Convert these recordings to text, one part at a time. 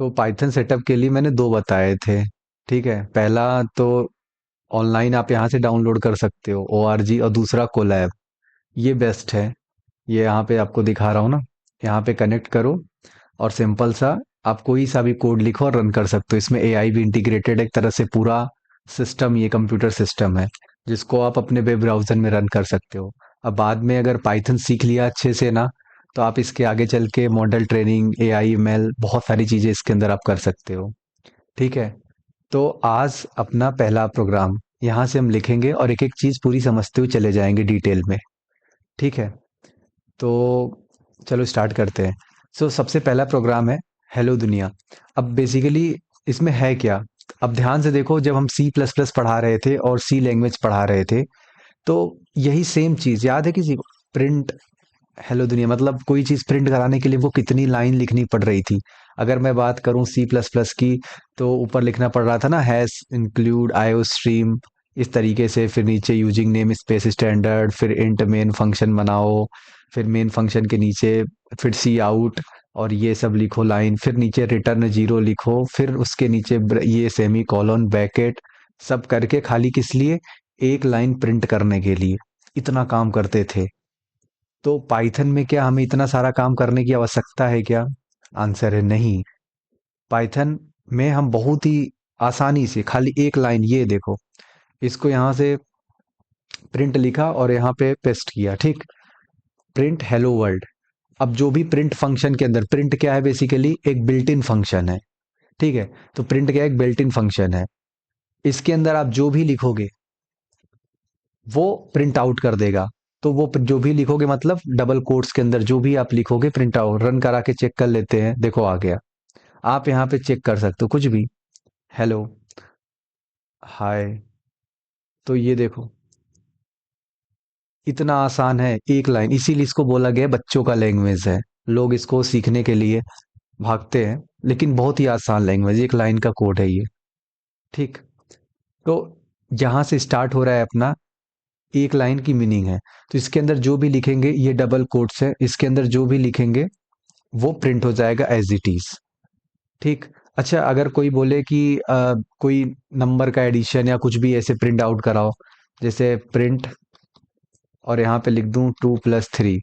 तो Python setup के लिए मैंने दो बताए थे। ठीक है, पहला तो ऑनलाइन आप यहाँ से डाउनलोड कर सकते हो ORG, और दूसरा कोलैब। ये बेस्ट है। ये यहाँ पे आपको दिखा रहा हूँ ना, यहाँ पे कनेक्ट करो और सिंपल सा आप कोई सा भी कोड लिखो और रन कर सकते हो। इसमें AI भी इंटीग्रेटेड, एक तरह से पूरा सिस्टम, ये कंप्यूटर सिस्टम है जिसको आप अपने वेब ब्राउज़र में रन कर सकते हो। अब बाद में अगर पाइथन सीख लिया अच्छे से ना, तो आप इसके आगे चल के मॉडल ट्रेनिंग, AI ML, बहुत सारी चीज़ें इसके अंदर आप कर सकते हो। ठीक है, तो आज अपना पहला प्रोग्राम यहाँ से हम लिखेंगे और एक एक चीज़ पूरी समझते हुए चले जाएंगे डिटेल में। ठीक है, तो चलो स्टार्ट करते हैं। सबसे पहला प्रोग्राम है हेलो दुनिया। अब बेसिकली इसमें है क्या? अब ध्यान से देखो, जब हम C++ पढ़ा रहे थे और सी लैंग्वेज पढ़ा रहे थे, तो यही सेम चीज़ याद है किसी को? प्रिंट हेलो दुनिया मतलब कोई चीज़ प्रिंट कराने के लिए वो कितनी लाइन लिखनी पड़ रही थी। अगर मैं बात करूं C++ की, तो ऊपर लिखना पड़ रहा था ना, हैश इंक्लूड आईओ स्ट्रीम, इस तरीके से, फिर नीचे यूजिंग नेम स्पेस स्टैंडर्ड, फिर इंट मेन फंक्शन बनाओ, फिर मेन फंक्शन के नीचे फिर सी आउट, और ये सब लिखो लाइन, फिर नीचे रिटर्न जीरो लिखो, फिर उसके नीचे ये सेमी कॉलन ब्रैकेट, सब करके खाली किस लिए? एक लाइन प्रिंट करने के लिए। इतना काम करते थे। तो पाइथन में क्या हमें इतना सारा काम करने की आवश्यकता है क्या? आंसर है नहीं। पाइथन में हम बहुत ही आसानी से खाली एक लाइन, ये देखो, इसको यहाँ से प्रिंट लिखा और यहाँ पे पेस्ट किया। ठीक, प्रिंट हेलो वर्ल्ड। अब जो भी प्रिंट फंक्शन के अंदर, प्रिंट क्या है? बेसिकली एक बिल्ट इन फंक्शन है। ठीक है, तो प्रिंट क्या है? एक बिल्ट इन फंक्शन है। इसके अंदर आप जो भी लिखोगे वो प्रिंट आउट कर देगा। तो वो जो भी लिखोगे, मतलब डबल कोट्स के अंदर जो भी आप लिखोगे, प्रिंट आउट। रन करा के चेक कर लेते हैं, देखो आ गया। आप यहाँ पे चेक कर सकते हो कुछ भी, हेलो, हाय। तो ये देखो, इतना आसान है, एक लाइन। इसीलिए इसको बोला गया है बच्चों का लैंग्वेज है। लोग इसको सीखने के लिए भागते हैं, लेकिन बहुत ही आसान लैंग्वेज, एक लाइन का कोड है ये। ठीक, तो यहाँ से स्टार्ट हो रहा है अपना, एक लाइन की मीनिंग है। तो इसके अंदर जो भी लिखेंगे, ये डबल कोट्स है, इसके अंदर जो भी लिखेंगे वो प्रिंट हो जाएगा एज इट इज। ठीक। अच्छा, अगर कोई बोले कि कोई नंबर का एडिशन या कुछ भी ऐसे प्रिंट आउट कराओ, जैसे प्रिंट, और यहाँ पे लिख दूं 2+3,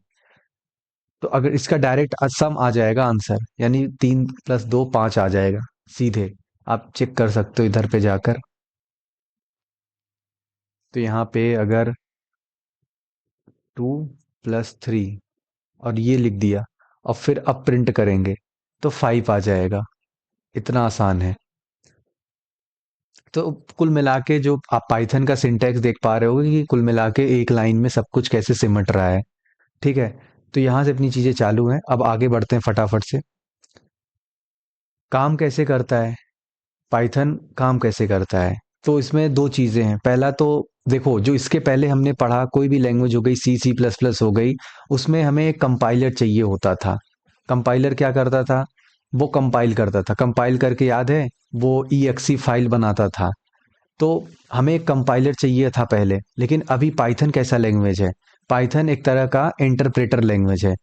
तो अगर इसका डायरेक्ट सम आ जाएगा आंसर, यानी 3+2 5 आ जाएगा सीधे। आप चेक कर सकते हो इधर पे जाकर। तो यहाँ पे अगर 2+3 और ये लिख दिया, और फिर अब प्रिंट करेंगे, तो 5 आ जाएगा। इतना आसान है। तो कुल मिला के जो आप पाइथन का सिंटैक्स देख पा रहे होगे कि कुल मिला के एक लाइन में सब कुछ कैसे सिमट रहा है। ठीक है, तो यहाँ से अपनी चीज़ें चालू हैं। अब आगे बढ़ते हैं फटाफट से। काम कैसे करता है पाइथन? काम कैसे करता है? तो इसमें दो चीज़ें हैं। पहला तो देखो, जो इसके पहले हमने पढ़ा, कोई भी लैंग्वेज हो गई, C++ हो गई, उसमें हमें एक कंपाइलर चाहिए होता था। कंपाइलर क्या करता था? वो कंपाइल करता था, कंपाइल करके, याद है, वो EXE फाइल बनाता था। तो हमें एक कंपाइलर चाहिए था पहले। लेकिन अभी पाइथन कैसा लैंग्वेज है? पाइथन एक तरह का इंटरप्रेटर लैंग्वेज है।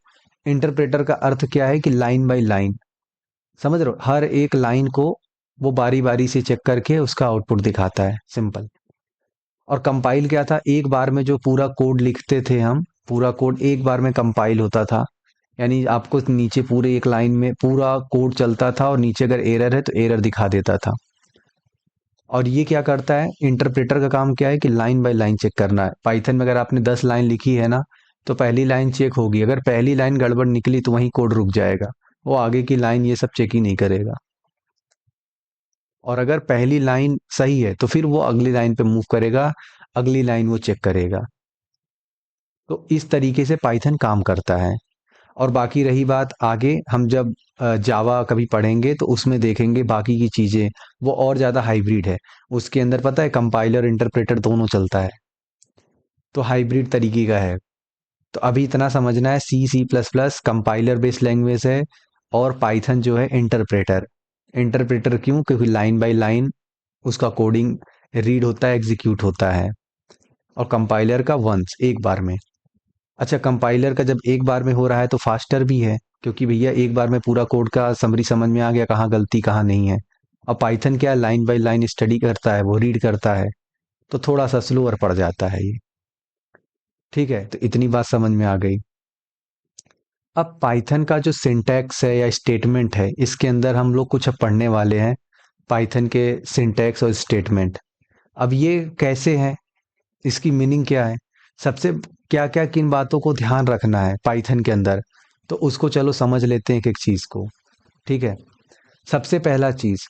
इंटरप्रेटर का अर्थ क्या है? कि लाइन बाय लाइन, समझ रहे हो, हर एक लाइन को वो बारी बारी से चेक करके उसका आउटपुट दिखाता है, सिंपल। और कंपाइल क्या था? एक बार में जो पूरा कोड लिखते थे हम, पूरा कोड एक बार में कंपाइल होता था। यानी आपको नीचे पूरे एक लाइन में पूरा कोड चलता था, और नीचे अगर एरर है तो एरर दिखा देता था। और ये क्या करता है? इंटरप्रेटर का काम क्या है? कि लाइन बाय लाइन चेक करना है। पाइथन में अगर आपने 10 लाइन लिखी है ना, तो पहली लाइन चेक होगी, अगर पहली लाइन गड़बड़ निकली तो वहीं कोड रुक जाएगा। वो आगे की लाइन ये सब चेक ही नहीं करेगा। और अगर पहली लाइन सही है तो फिर वो अगली लाइन पे मूव करेगा, अगली लाइन वो चेक करेगा। तो इस तरीके से पाइथन काम करता है। और बाकी रही बात, आगे हम जब जावा कभी पढ़ेंगे तो उसमें देखेंगे बाकी की चीज़ें, वो और ज़्यादा हाइब्रिड है। उसके अंदर पता है कंपाइलर इंटरप्रेटर दोनों चलता है, तो हाइब्रिड तरीके का है। तो अभी इतना समझना है, C++ कंपाइलर बेस्ड लैंग्वेज है, और पाइथन जो है इंटरप्रेटर। इंटरप्रेटर क्यों? क्योंकि लाइन बाय लाइन उसका कोडिंग रीड होता है, एग्जीक्यूट होता है। और कंपाइलर का वंस, एक बार में। अच्छा, कंपाइलर का जब एक बार में हो रहा है तो फास्टर भी है, क्योंकि भैया एक बार में पूरा कोड का समरी समझ में आ गया कहाँ गलती कहाँ नहीं है। अब पाइथन क्या लाइन बाय लाइन स्टडी करता है, वो रीड करता है, तो थोड़ा सा स्लोअर पड़ जाता है ये। ठीक है, तो इतनी बात समझ में आ गई। अब पाइथन का जो सिंटैक्स है या स्टेटमेंट है, इसके अंदर हम लोग कुछ अब पढ़ने वाले हैं, पाइथन के सिंटैक्स और स्टेटमेंट। अब ये कैसे हैं, इसकी मीनिंग क्या है, सबसे क्या क्या किन बातों को ध्यान रखना है पाइथन के अंदर, तो उसको चलो समझ लेते हैं एक एक चीज को। ठीक है, सबसे पहला चीज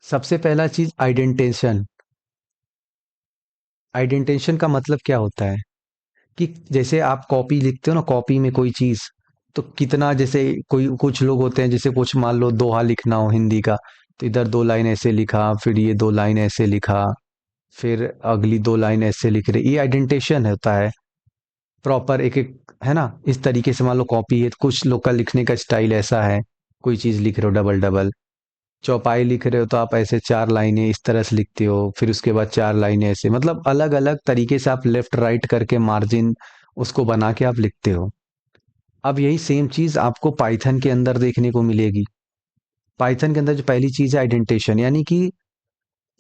सबसे पहला चीज आइडेंटेशन। आइडेंटेशन का मतलब क्या होता है कि जैसे आप कॉपी लिखते हो ना, कॉपी में कोई चीज, तो कितना, जैसे कोई कुछ लोग होते हैं, जैसे कुछ मान लो दोहा लिखना हो हिंदी का, तो इधर 2 लाइन ऐसे लिखा, फिर ये 2 लाइन ऐसे लिखा, फिर अगली 2 लाइन ऐसे लिख रहे, ये आइडेंटेशन होता है। प्रॉपर एक एक, है ना, इस तरीके से मान लो कॉपी है तो कुछ लोग का लिखने का स्टाइल ऐसा है, कोई चीज लिख रहे हो डबल डबल, चौपाई लिख रहे हो तो आप ऐसे 4 लाइनें इस तरह से लिखते हो, फिर उसके बाद 4 लाइनें ऐसे, मतलब अलग अलग तरीके से आप लेफ्ट राइट करके मार्जिन उसको बना के आप लिखते हो। अब यही सेम चीज आपको पाइथन के अंदर देखने को मिलेगी। पाइथन के अंदर जो पहली चीज है आइडेंटिटेशन, यानी कि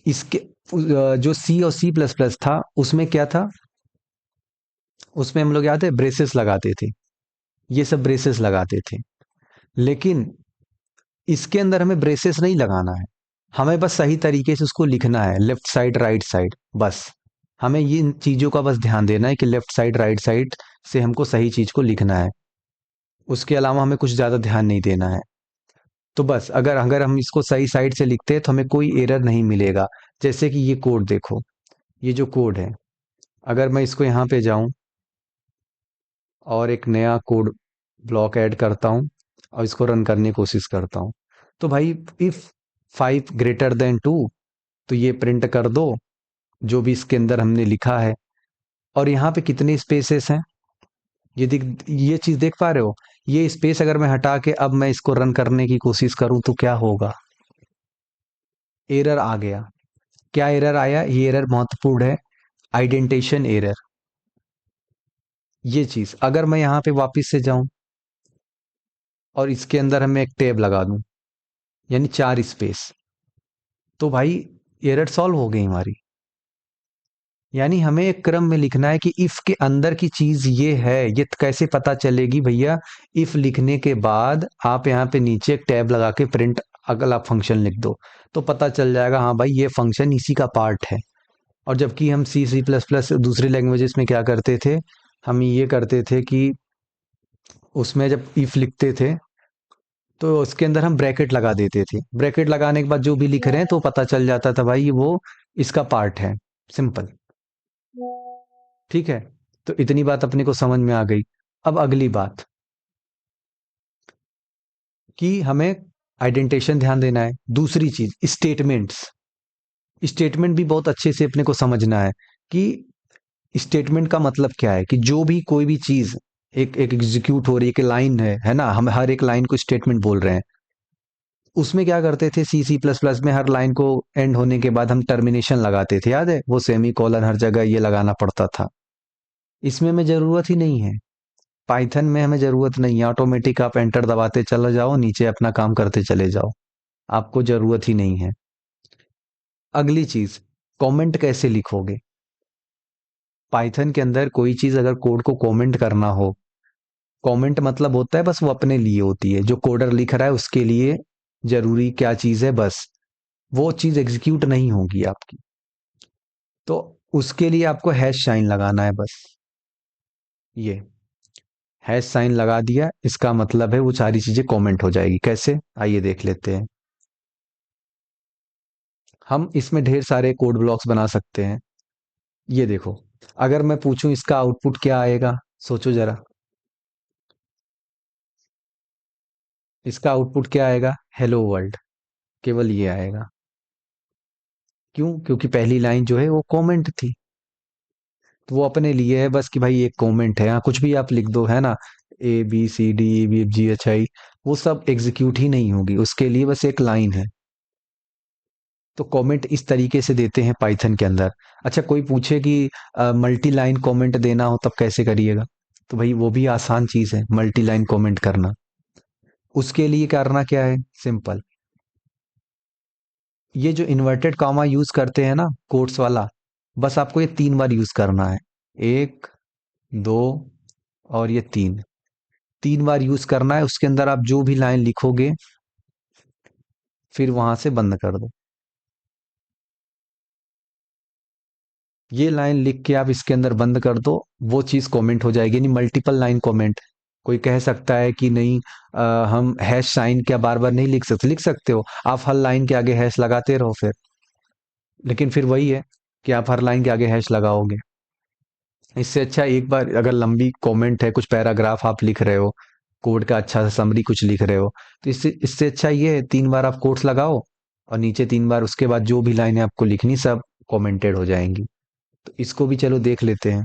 इसके जो सी और सी प्लस प्लस था उसमें क्या था, उसमें हम लोग याद है ब्रेसेस लगाते थे, ये सब ब्रेसेस लगाते थे। लेकिन इसके अंदर हमें ब्रेसेस नहीं लगाना है, हमें बस सही तरीके से उसको लिखना है, लेफ्ट साइड राइट साइड बस। हमें ये इन चीज़ों का बस ध्यान देना है कि लेफ्ट साइड राइट साइड से हमको सही चीज़ को लिखना है, उसके अलावा हमें कुछ ज़्यादा ध्यान नहीं देना है। तो बस अगर अगर हम इसको सही साइड से लिखते हैं तो हमें कोई एरर नहीं मिलेगा। जैसे कि ये कोड देखो, ये जो कोड है, अगर मैं इसको यहाँ पे जाऊँ और एक नया कोड ब्लॉक ऐड करता हूँ और इसको रन करने की कोशिश करता हूँ, तो भाई इफ 5 ग्रेटर देन 2, तो ये प्रिंट कर दो जो भी इसके अंदर हमने लिखा है। और यहाँ पे कितने स्पेसेस हैं, ये चीज देख पा रहे हो, ये स्पेस अगर मैं हटा के अब मैं इसको रन करने की कोशिश करूं तो क्या होगा, एरर आ गया। क्या एरर आया, ये एरर महत्वपूर्ण है, आइडेंटेशन एरर। ये चीज अगर मैं यहाँ पे वापस से जाऊं और इसके अंदर मैं एक टैब लगा दूं, यानी 4 स्पेस, तो भाई एरर सॉल्व हो गई हमारी। यानी हमें एक क्रम में लिखना है कि इफ के अंदर की चीज ये है, ये कैसे पता चलेगी भैया, इफ लिखने के बाद आप यहाँ पे नीचे एक टैब लगा के प्रिंट अगला फंक्शन लिख दो, तो पता चल जाएगा हाँ भाई ये फंक्शन इसी का पार्ट है। और जबकि हम सी सी प्लस प्लस दूसरी लैंग्वेजेस में क्या करते थे, हम ये करते थे कि उसमें जब इफ लिखते थे तो उसके अंदर हम ब्रैकेट लगा देते थे, ब्रैकेट लगाने के बाद जो भी लिख रहे हैं तो पता चल जाता था भाई वो इसका पार्ट है, सिंपल। ठीक है, तो इतनी बात अपने को समझ में आ गई। अब अगली बात कि हमें आइडेंटिटेशन ध्यान देना है, दूसरी चीज स्टेटमेंट्स। स्टेटमेंट भी बहुत अच्छे से अपने को समझना है कि स्टेटमेंट का मतलब क्या है, कि जो भी कोई भी चीज एक एक एग्जीक्यूट हो रही है, एक लाइन है ना, हम हर एक लाइन को स्टेटमेंट बोल रहे हैं। उसमें क्या करते थे, सी सी प्लस प्लस में हर लाइन को एंड होने के बाद हम टर्मिनेशन लगाते थे, याद है, वो सेमी कॉलन हर जगह ये लगाना पड़ता था। इसमें हमें जरूरत ही नहीं है, पाइथन में हमें जरूरत नहीं है, ऑटोमेटिक आप एंटर दबाते चले जाओ, नीचे अपना काम करते चले जाओ, आपको जरूरत ही नहीं है। अगली चीज, कमेंट कैसे लिखोगे। पाइथन के अंदर कोई चीज अगर कोड को कमेंट करना हो, कमेंट मतलब होता है बस वो अपने लिए होती है, जो कोडर लिख रहा है उसके लिए जरूरी क्या चीज है, बस वो चीज एग्जीक्यूट नहीं होगी आपकी, तो उसके लिए आपको हैश साइन लगाना है बस। ये हैश साइन लगा दिया, इसका मतलब है वो सारी चीजें कमेंट हो जाएगी। कैसे, आइए देख लेते हैं। हम इसमें ढेर सारे कोड ब्लॉक्स बना सकते हैं। ये देखो, अगर मैं पूछूं इसका आउटपुट क्या आएगा, सोचो जरा, इसका आउटपुट क्या आएगा, हेलो वर्ल्ड, केवल ये आएगा। क्यों, क्योंकि पहली लाइन जो है वो कमेंट थी, तो वो अपने लिए है बस कि भाई एक कमेंट है, हाँ कुछ भी आप लिख दो, है ना, A B C D E B F G H I, वो सब एग्जीक्यूट ही नहीं होगी, उसके लिए बस एक लाइन है। तो कमेंट इस तरीके से देते हैं पाइथन के अंदर। अच्छा, कोई पूछे कि मल्टी लाइन कमेंट देना हो तब कैसे करिएगा, तो भाई वो भी आसान चीज़ है मल्टी लाइन कमेंट करना। उसके लिए करना क्या है, सिंपल, ये जो इन्वर्टेड कॉमा यूज करते हैं ना कोट्स वाला, बस आपको ये 3 बार यूज करना है। एक, दो और ये 3 3 बार यूज करना है। उसके अंदर आप जो भी लाइन लिखोगे फिर वहां से बंद कर दो। ये लाइन लिख के आप इसके अंदर बंद कर दो, वो चीज़ कमेंट हो जाएगी, यानी मल्टीपल लाइन कमेंट। कोई कह सकता है कि नहीं, हम हैश साइन क्या बार बार नहीं लिख सकते, लिख सकते हो आप हर लाइन के आगे हैश लगाते रहो फिर, लेकिन फिर वही है कि आप हर लाइन के आगे हैश लगाओगे। इससे अच्छा एक बार अगर लंबी कमेंट है, कुछ पैराग्राफ आप लिख रहे हो, कोड का अच्छा सा समरी कुछ लिख रहे हो, तो इससे इससे अच्छा ये है 3 बार आप कोट्स लगाओ और नीचे 3 बार, उसके बाद जो भी लाइनें आपको लिखनी सब कमेंटेड हो जाएंगी। तो इसको भी चलो देख लेते हैं।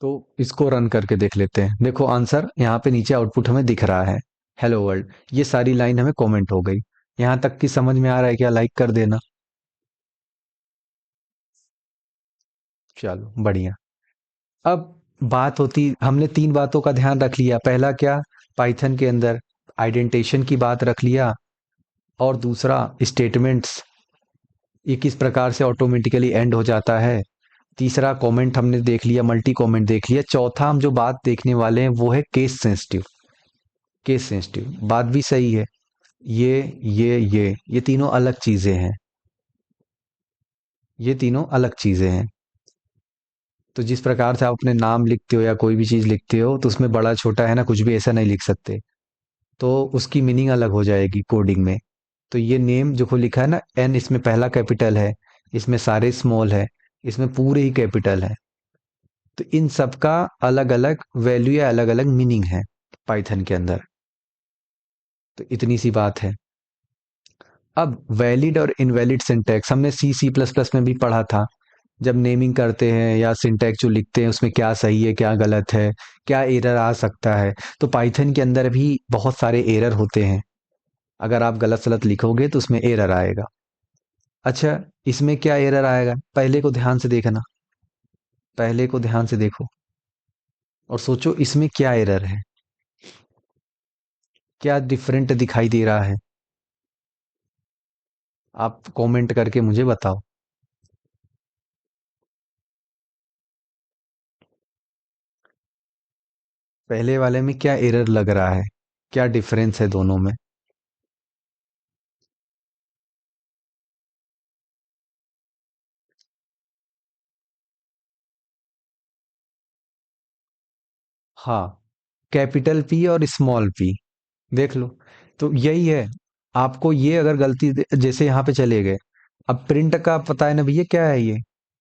तो इसको रन करके देख लेते हैं। देखो आंसर यहाँ पे नीचे आउटपुट हमें दिख रहा है, हेलो वर्ल्ड। ये सारी लाइन हमें कमेंट हो गई। यहाँ तक की समझ में आ रहा है क्या? लाइक कर देना। चलो बढ़िया। अब बात होती, हमने 3 बातों का ध्यान रख लिया। पहला क्या, पाइथन के अंदर आइडेंटिटेशन की बात रख लिया, और दूसरा स्टेटमेंट्स ये किस प्रकार से ऑटोमेटिकली एंड हो जाता है। तीसरा कमेंट हमने देख लिया, मल्टी कमेंट देख लिया। चौथा हम जो बात देखने वाले हैं वो है केस सेंसिटिव। केस सेंसिटिव बात भी सही है। ये तीनों अलग चीजें हैं। ये तीनों अलग चीजें हैं। तो जिस प्रकार से आप अपने नाम लिखते हो या कोई भी चीज लिखते हो, तो उसमें बड़ा छोटा है ना, कुछ भी ऐसा नहीं लिख सकते। तो उसकी मीनिंग अलग हो जाएगी कोडिंग में। तो ये नेम जो को लिखा है ना, एन इसमें पहला कैपिटल है, इसमें सारे स्मॉल है, इसमें पूरे ही कैपिटल है। तो इन सब का अलग अलग वैल्यू या अलग अलग मीनिंग है पाइथन के अंदर। तो इतनी सी बात है। अब वैलिड और इनवैलिड सिंटैक्स हमने सी सी प्लस प्लस में भी पढ़ा था। जब नेमिंग करते हैं या सिंटैक्स जो लिखते हैं उसमें क्या सही है क्या गलत है, क्या एरर आ सकता है, तो पाइथन के अंदर भी बहुत सारे एरर होते हैं। अगर आप गलत सलत लिखोगे तो उसमें एरर आएगा। अच्छा, इसमें क्या एरर आएगा, पहले को ध्यान से देखना। पहले को ध्यान से देखो और सोचो इसमें क्या एरर है, क्या डिफरेंट दिखाई दे रहा है। आप कमेंट करके मुझे बताओ। पहले वाले में क्या एरर लग रहा है, क्या डिफरेंस है दोनों में। हाँ, कैपिटल पी और स्मॉल पी, देख लो। तो यही है। आपको ये अगर गलती जैसे यहाँ पे चले गए, अब प्रिंट का पता है ना भैया क्या है, ये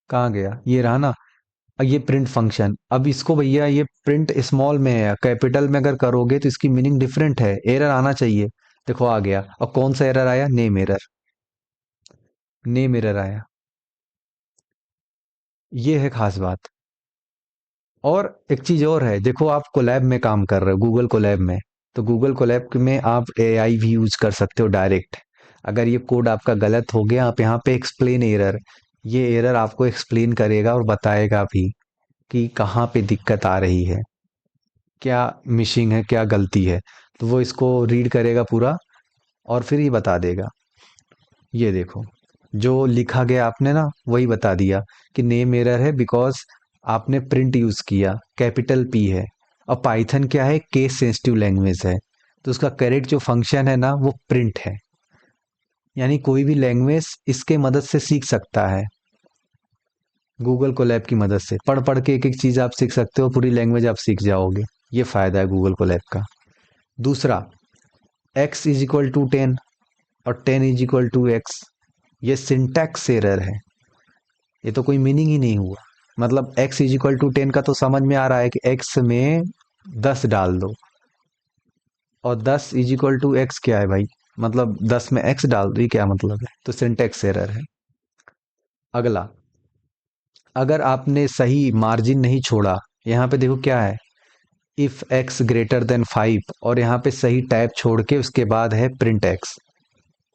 कहाँ गया, ये रहा ना। अब ये प्रिंट फंक्शन, अब इसको भैया ये प्रिंट स्मॉल में है या कैपिटल में अगर करोगे तो इसकी मीनिंग डिफरेंट है, एरर आना चाहिए। देखो आ गया। और कौन सा एरर आया, नेम एरर। नेम एरर आया। ये है खास बात। और एक चीज और है, देखो आप कोलैब में काम कर रहे हो, गूगल कोलैब में, तो गूगल कोलैब में आप एआई भी यूज कर सकते हो डायरेक्ट। अगर ये कोड आपका गलत हो गया, आप यहाँ पे एक्सप्लेन एरर, ये एरर आपको एक्सप्लेन करेगा और बताएगा भी कि कहाँ पे दिक्कत आ रही है, क्या मिसिंग है, क्या गलती है। तो वो इसको रीड करेगा पूरा और फिर ये बता देगा। ये देखो, जो लिखा गया आपने ना वही बता दिया कि नेम एरर है बिकॉज आपने प्रिंट यूज किया, कैपिटल पी है। और पाइथन क्या है, केस सेंसिटिव लैंग्वेज है, तो उसका करेक्ट जो फंक्शन है ना वो प्रिंट है। यानी कोई भी लैंग्वेज इसके मदद से सीख सकता है। गूगल कोलैब की मदद से पढ़ पढ़ के एक एक चीज आप सीख सकते हो, पूरी लैंग्वेज आप सीख जाओगे। ये फायदा है गूगल कोलैब का। दूसरा, x = 10 और 10 = x, ये सिंटैक्स एरर है। ये तो कोई मीनिंग ही नहीं हुआ। मतलब x = 10 का तो समझ में आ रहा है कि x में 10 डाल दो, और 10 = x क्या है भाई, मतलब 10 में x डाल दो, ये क्या मतलब है, तो सिंटैक्स एरर है। अगला, अगर आपने सही मार्जिन नहीं छोड़ा, यहाँ पे देखो क्या है, इफ एक्स ग्रेटर देन 5, और यहाँ पे सही टाइप छोड़ के उसके बाद है प्रिंट एक्स।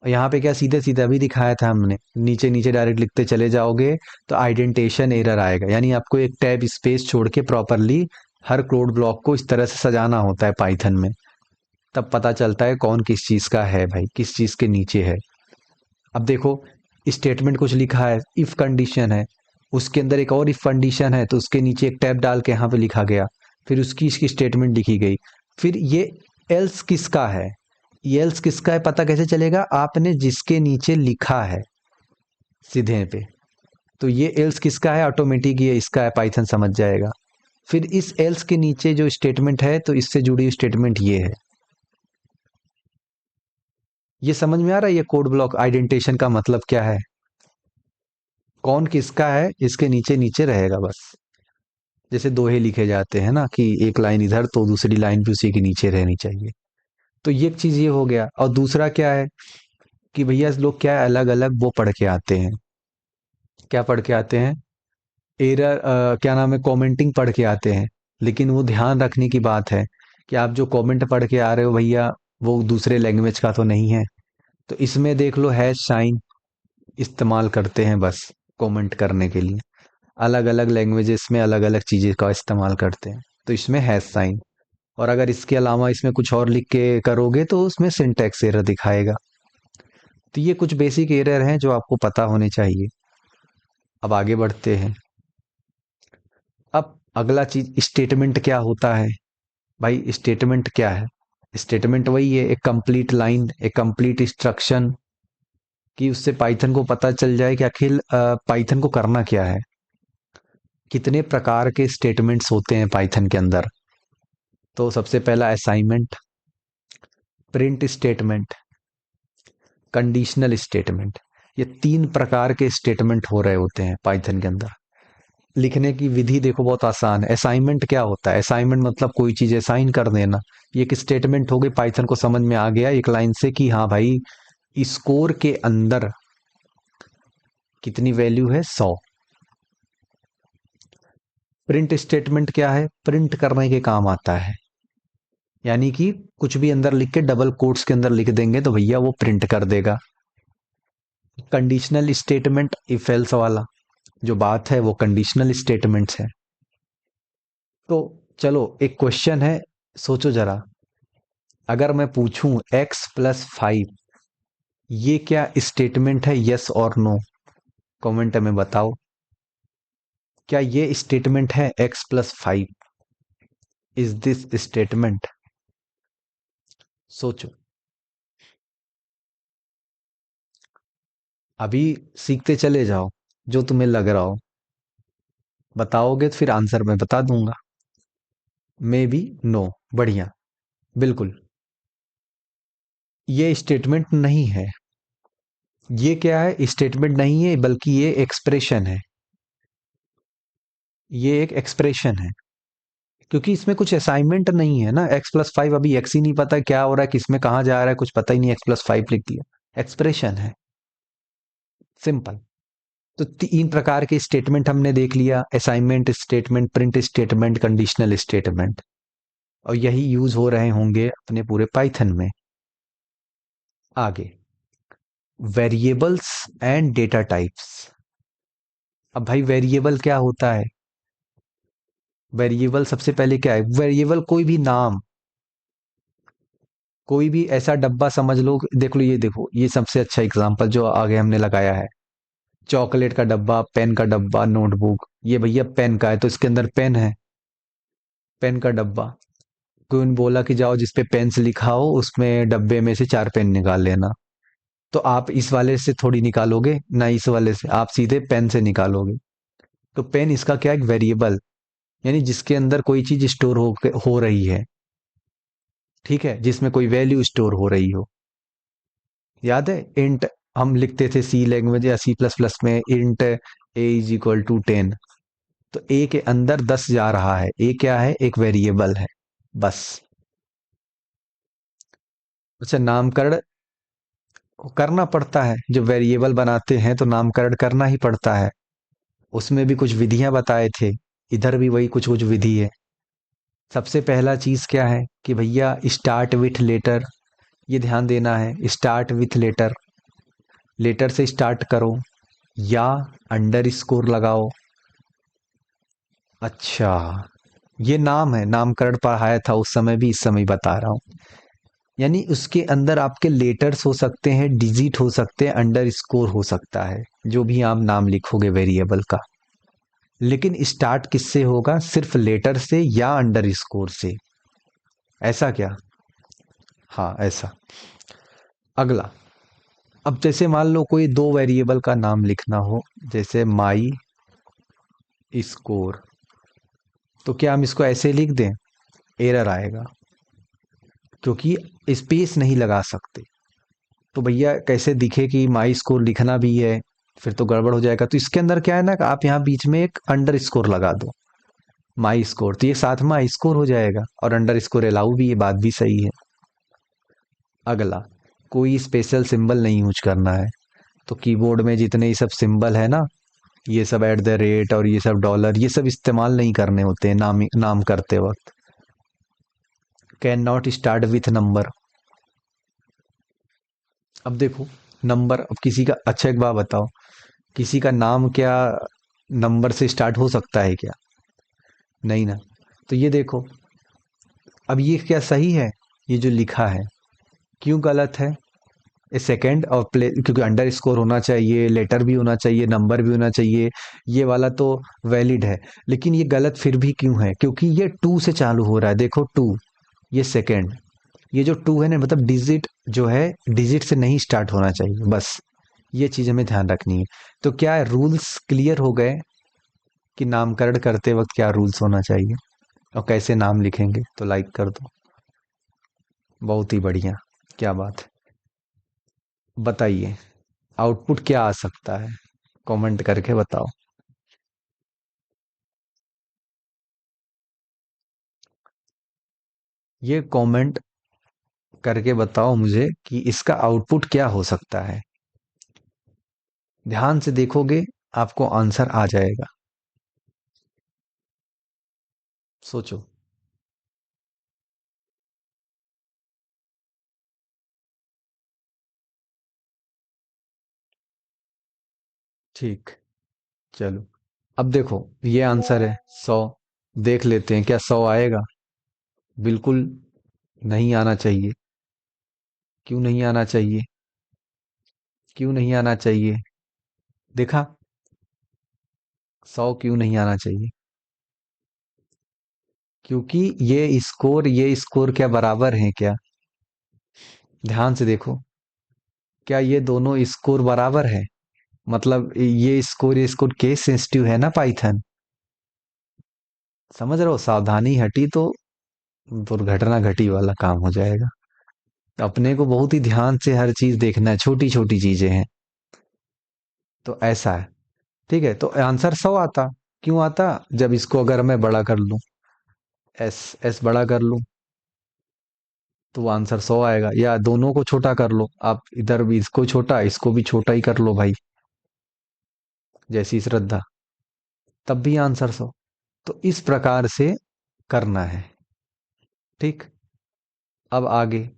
यहाँ पे क्या सीधे सीधे अभी दिखाया था हमने, नीचे नीचे डायरेक्ट लिखते चले जाओगे तो आइडेंटेशन एरर आएगा। यानी आपको एक टैब स्पेस छोड़ के प्रॉपरली हर कोड ब्लॉक को इस तरह से सजाना होता है पाइथन में, तब पता चलता है कौन किस चीज़ का है भाई, किस चीज़ के नीचे है। अब देखो, स्टेटमेंट कुछ लिखा है, इफ कंडीशन है, उसके अंदर एक और इफ कंडीशन है, तो उसके नीचे एक टैब डाल के यहाँ पे लिखा गया, फिर उसकी इसकी स्टेटमेंट लिखी गई। फिर ये एल्स किसका है, ये एल्स किसका है पता कैसे चलेगा, आपने जिसके नीचे लिखा है सीधे पे, तो ये एल्स किसका है, ऑटोमेटिक ये इसका है, पाइथन समझ जाएगा। फिर इस एल्स के नीचे जो स्टेटमेंट है, तो इससे जुड़ी स्टेटमेंट ये है। ये समझ में आ रहा है ये कोड ब्लॉक आइडेंटिफिकेशन का मतलब क्या है, कौन किसका है इसके नीचे नीचे रहेगा बस। जैसे दोहे लिखे जाते हैं ना कि एक लाइन इधर तो दूसरी लाइन भी उसी के नीचे रहनी चाहिए। तो ये एक चीज ये हो गया। और दूसरा क्या है कि भैया लोग क्या अलग अलग वो पढ़ के आते हैं, क्या पढ़ के आते हैं, एरर क्या नाम है, कमेंटिंग पढ़ के आते हैं। लेकिन वो ध्यान रखने की बात है कि आप जो कमेंट पढ़ के आ रहे हो भैया, वो दूसरे लैंग्वेज का तो नहीं है। तो इसमें देख लो हैश साइन इस्तेमाल करते हैं बस कमेंट करने के लिए, अलग अलग लैंग्वेजेस में अलग अलग चीज़ें का इस्तेमाल करते हैं, तो इसमें हैश साइन। और अगर इसके अलावा इसमें कुछ और लिख के करोगे तो उसमें सिंटैक्स एरर दिखाएगा। तो ये कुछ बेसिक एरर हैं जो आपको पता होने चाहिए। अब आगे बढ़ते हैं। अब अगला चीज स्टेटमेंट क्या होता है भाई, स्टेटमेंट क्या है, स्टेटमेंट वही है एक कंप्लीट लाइन, एक कंप्लीट इंस्ट्रक्शन, कि उससे पाइथन को पता चल जाए कि आखिर पाइथन को करना क्या है। कितने प्रकार के स्टेटमेंट्स होते हैं पाइथन के अंदर, तो सबसे पहला assignment, print statement, conditional statement. ये 3 प्रकार के स्टेटमेंट हो रहे होते हैं पाइथन के अंदर। लिखने की विधि देखो बहुत आसान है। असाइनमेंट क्या होता है, असाइनमेंट मतलब कोई चीज असाइन कर देना। ये एक स्टेटमेंट हो गई, पाइथन को समझ में आ गया एक लाइन से कि हाँ भाई स्कोर के अंदर कितनी वैल्यू है, 100। प्रिंट स्टेटमेंट क्या है, प्रिंट करने के काम आता है। यानी कि कुछ भी अंदर लिख के डबल कोट्स के अंदर लिख देंगे तो भैया वो प्रिंट कर देगा। कंडीशनल स्टेटमेंट इफ एल्स वाला जो बात है वो कंडीशनल स्टेटमेंट्स है। तो चलो एक क्वेश्चन है, सोचो जरा, अगर मैं पूछूं x+5 ये क्या स्टेटमेंट है, यस और नो, कमेंट में बताओ। क्या ये स्टेटमेंट है x+5, इज दिस स्टेटमेंट, सोचो। अभी सीखते चले जाओ, जो तुम्हें लग रहा हो बताओगे तो फिर आंसर मैं बता दूंगा। मे बी नो, बढ़िया, बिल्कुल ये स्टेटमेंट नहीं है। ये क्या है, स्टेटमेंट नहीं है बल्कि ये एक्सप्रेशन है, ये एक एक्सप्रेशन है। क्योंकि इसमें कुछ असाइनमेंट नहीं है ना, x+5 अभी x ही नहीं पता क्या हो रहा है, किसमें कहाँ जा रहा है, कुछ पता ही नहीं, x+5 लिख दिया, एक्सप्रेशन है, सिंपल। तो 3 प्रकार के स्टेटमेंट हमने देख लिया, assignment statement, print statement, conditional statement, और यही यूज हो रहे होंगे अपने पूरे पाइथन में। आगे, वेरिएबल्स एंड डेटा टाइप्स। अब भाई वेरिएबल क्या होता है, वेरिएबल सबसे पहले क्या है, वेरिएबल कोई भी नाम, कोई भी ऐसा डब्बा समझ लो, देख लो ये, देखो ये सबसे अच्छा एग्जांपल जो आगे हमने लगाया है, चॉकलेट का डब्बा, पेन का डब्बा, नोटबुक, ये भैया पेन का है तो इसके अंदर पेन है, पेन का डब्बा। कोई ने बोला कि जाओ जिस पे पेन से लिखा हो उसमें डब्बे में से 4 पेन निकाल लेना, तो आप इस वाले से थोड़ी निकालोगे ना, इस वाले से, आप सीधे पेन से निकालोगे। तो पेन इसका क्या, एक वेरिएबल, यानी जिसके अंदर कोई चीज स्टोर हो रही है, ठीक है, जिसमें कोई वैल्यू स्टोर हो रही हो। याद है इंट, हम लिखते थे सी लैंग्वेज या C++ में, इंट a = 10, तो ए के अंदर 10 जा रहा है, ए क्या है, एक वेरिएबल है बस। अच्छा, नामकरण करना पड़ता है, जब वेरिएबल बनाते हैं तो नामकरण करना ही पड़ता है, उसमें भी कुछ विधियां बताए थे, इधर भी वही कुछ कुछ विधि है। सबसे पहला चीज क्या है कि भैया स्टार्ट विथ लेटर, ये ध्यान देना है, स्टार्ट विथ लेटर, लेटर से स्टार्ट करो या अंडर स्कोर लगाओ। अच्छा, ये नाम है, नामकरण पढ़ाया था उस समय भी, इस समय बता रहा हूँ। यानी उसके अंदर आपके लेटर्स हो सकते हैं, डिजिट हो सकते हैं, अंडर स्कोर हो सकता है, जो भी आप नाम लिखोगे वेरिएबल का। लेकिन स्टार्ट किससे होगा? सिर्फ लेटर से या अंडर स्कोर से। ऐसा क्या? हाँ ऐसा। अगला, अब जैसे मान लो कोई दो वेरिएबल का नाम लिखना हो, जैसे माई स्कोर, तो क्या हम इसको ऐसे लिख दें? एरर आएगा, क्योंकि स्पेस नहीं लगा सकते। तो भैया कैसे दिखे कि माई स्कोर लिखना भी है, फिर तो गड़बड़ हो जाएगा। तो इसके अंदर क्या है ना, कि आप यहाँ बीच में एक अंडर स्कोर लगा दो, माई स्कोर, तो ये साथ में आई स्कोर हो जाएगा, और अंडर स्कोर अलाउ भी है, बात भी सही है। अगला, कोई स्पेशल सिंबल नहीं यूज करना है। तो कीबोर्ड में जितने ये सब सिंबल है ना, ये सब एट द रेट और ये सब डॉलर, ये सब इस्तेमाल नहीं करने होते हैं नाम करते वक्त। Can not start with number. अब देखो, नंबर, अब किसी का, अच्छा एक बात बताओ, किसी का नाम क्या नंबर से स्टार्ट हो सकता है क्या? नहीं ना। तो ये देखो, अब ये क्या सही है? ये जो लिखा है, क्यों गलत है? सेकंड और प्ले, क्योंकि अंडर स्कोर होना चाहिए, लेटर भी होना चाहिए, नंबर भी होना चाहिए, ये वाला तो वैलिड है। लेकिन ये गलत फिर भी क्यों है? क्योंकि ये टू से चालू हो रहा है, देखो टू, ये सेकंड, ये जो टू है ना, मतलब डिजिट जो है, डिजिट से नहीं स्टार्ट होना चाहिए, बस ये चीज हमें ध्यान रखनी है। तो क्या रूल्स क्लियर हो गए कि नामकरण करते वक्त क्या रूल्स होना चाहिए और कैसे नाम लिखेंगे? तो लाइक कर दो, बहुत ही बढ़िया, क्या बात है। बताइए, आउटपुट क्या आ सकता है? कमेंट करके बताओ। ये कमेंट करके बताओ मुझे कि इसका आउटपुट क्या हो सकता है। ध्यान से देखोगे, आपको आंसर आ जाएगा। सोचो। ठीक, चलो, अब देखो, ये आंसर है 100। देख लेते हैं क्या 100 आएगा। बिल्कुल नहीं आना चाहिए। क्यों नहीं आना चाहिए? क्यों नहीं आना चाहिए? देखा, 100 क्यों नहीं आना चाहिए? क्योंकि ये स्कोर क्या बराबर हैं क्या? ध्यान से देखो, क्या ये दोनों स्कोर बराबर है? मतलब ये स्कोर केस सेंसिटिव है ना पाइथन। समझ रहे हो? सावधानी हटी तो दुर्घटना घटी वाला काम हो जाएगा। अपने को बहुत ही ध्यान से हर चीज देखना है, छोटी छोटी चीजें हैं। तो ऐसा है। ठीक है, तो आंसर 100 आता। क्यों आता? जब इसको अगर मैं बड़ा कर लूं, एस एस बड़ा कर लूं, तो वो आंसर 100 आएगा। या दोनों को छोटा कर लो आप, इधर भी इसको छोटा, इसको भी छोटा ही कर लो भाई, जैसी श्रद्धा, तब भी आंसर 100। तो इस प्रकार से करना है। ठीक, अब आगे,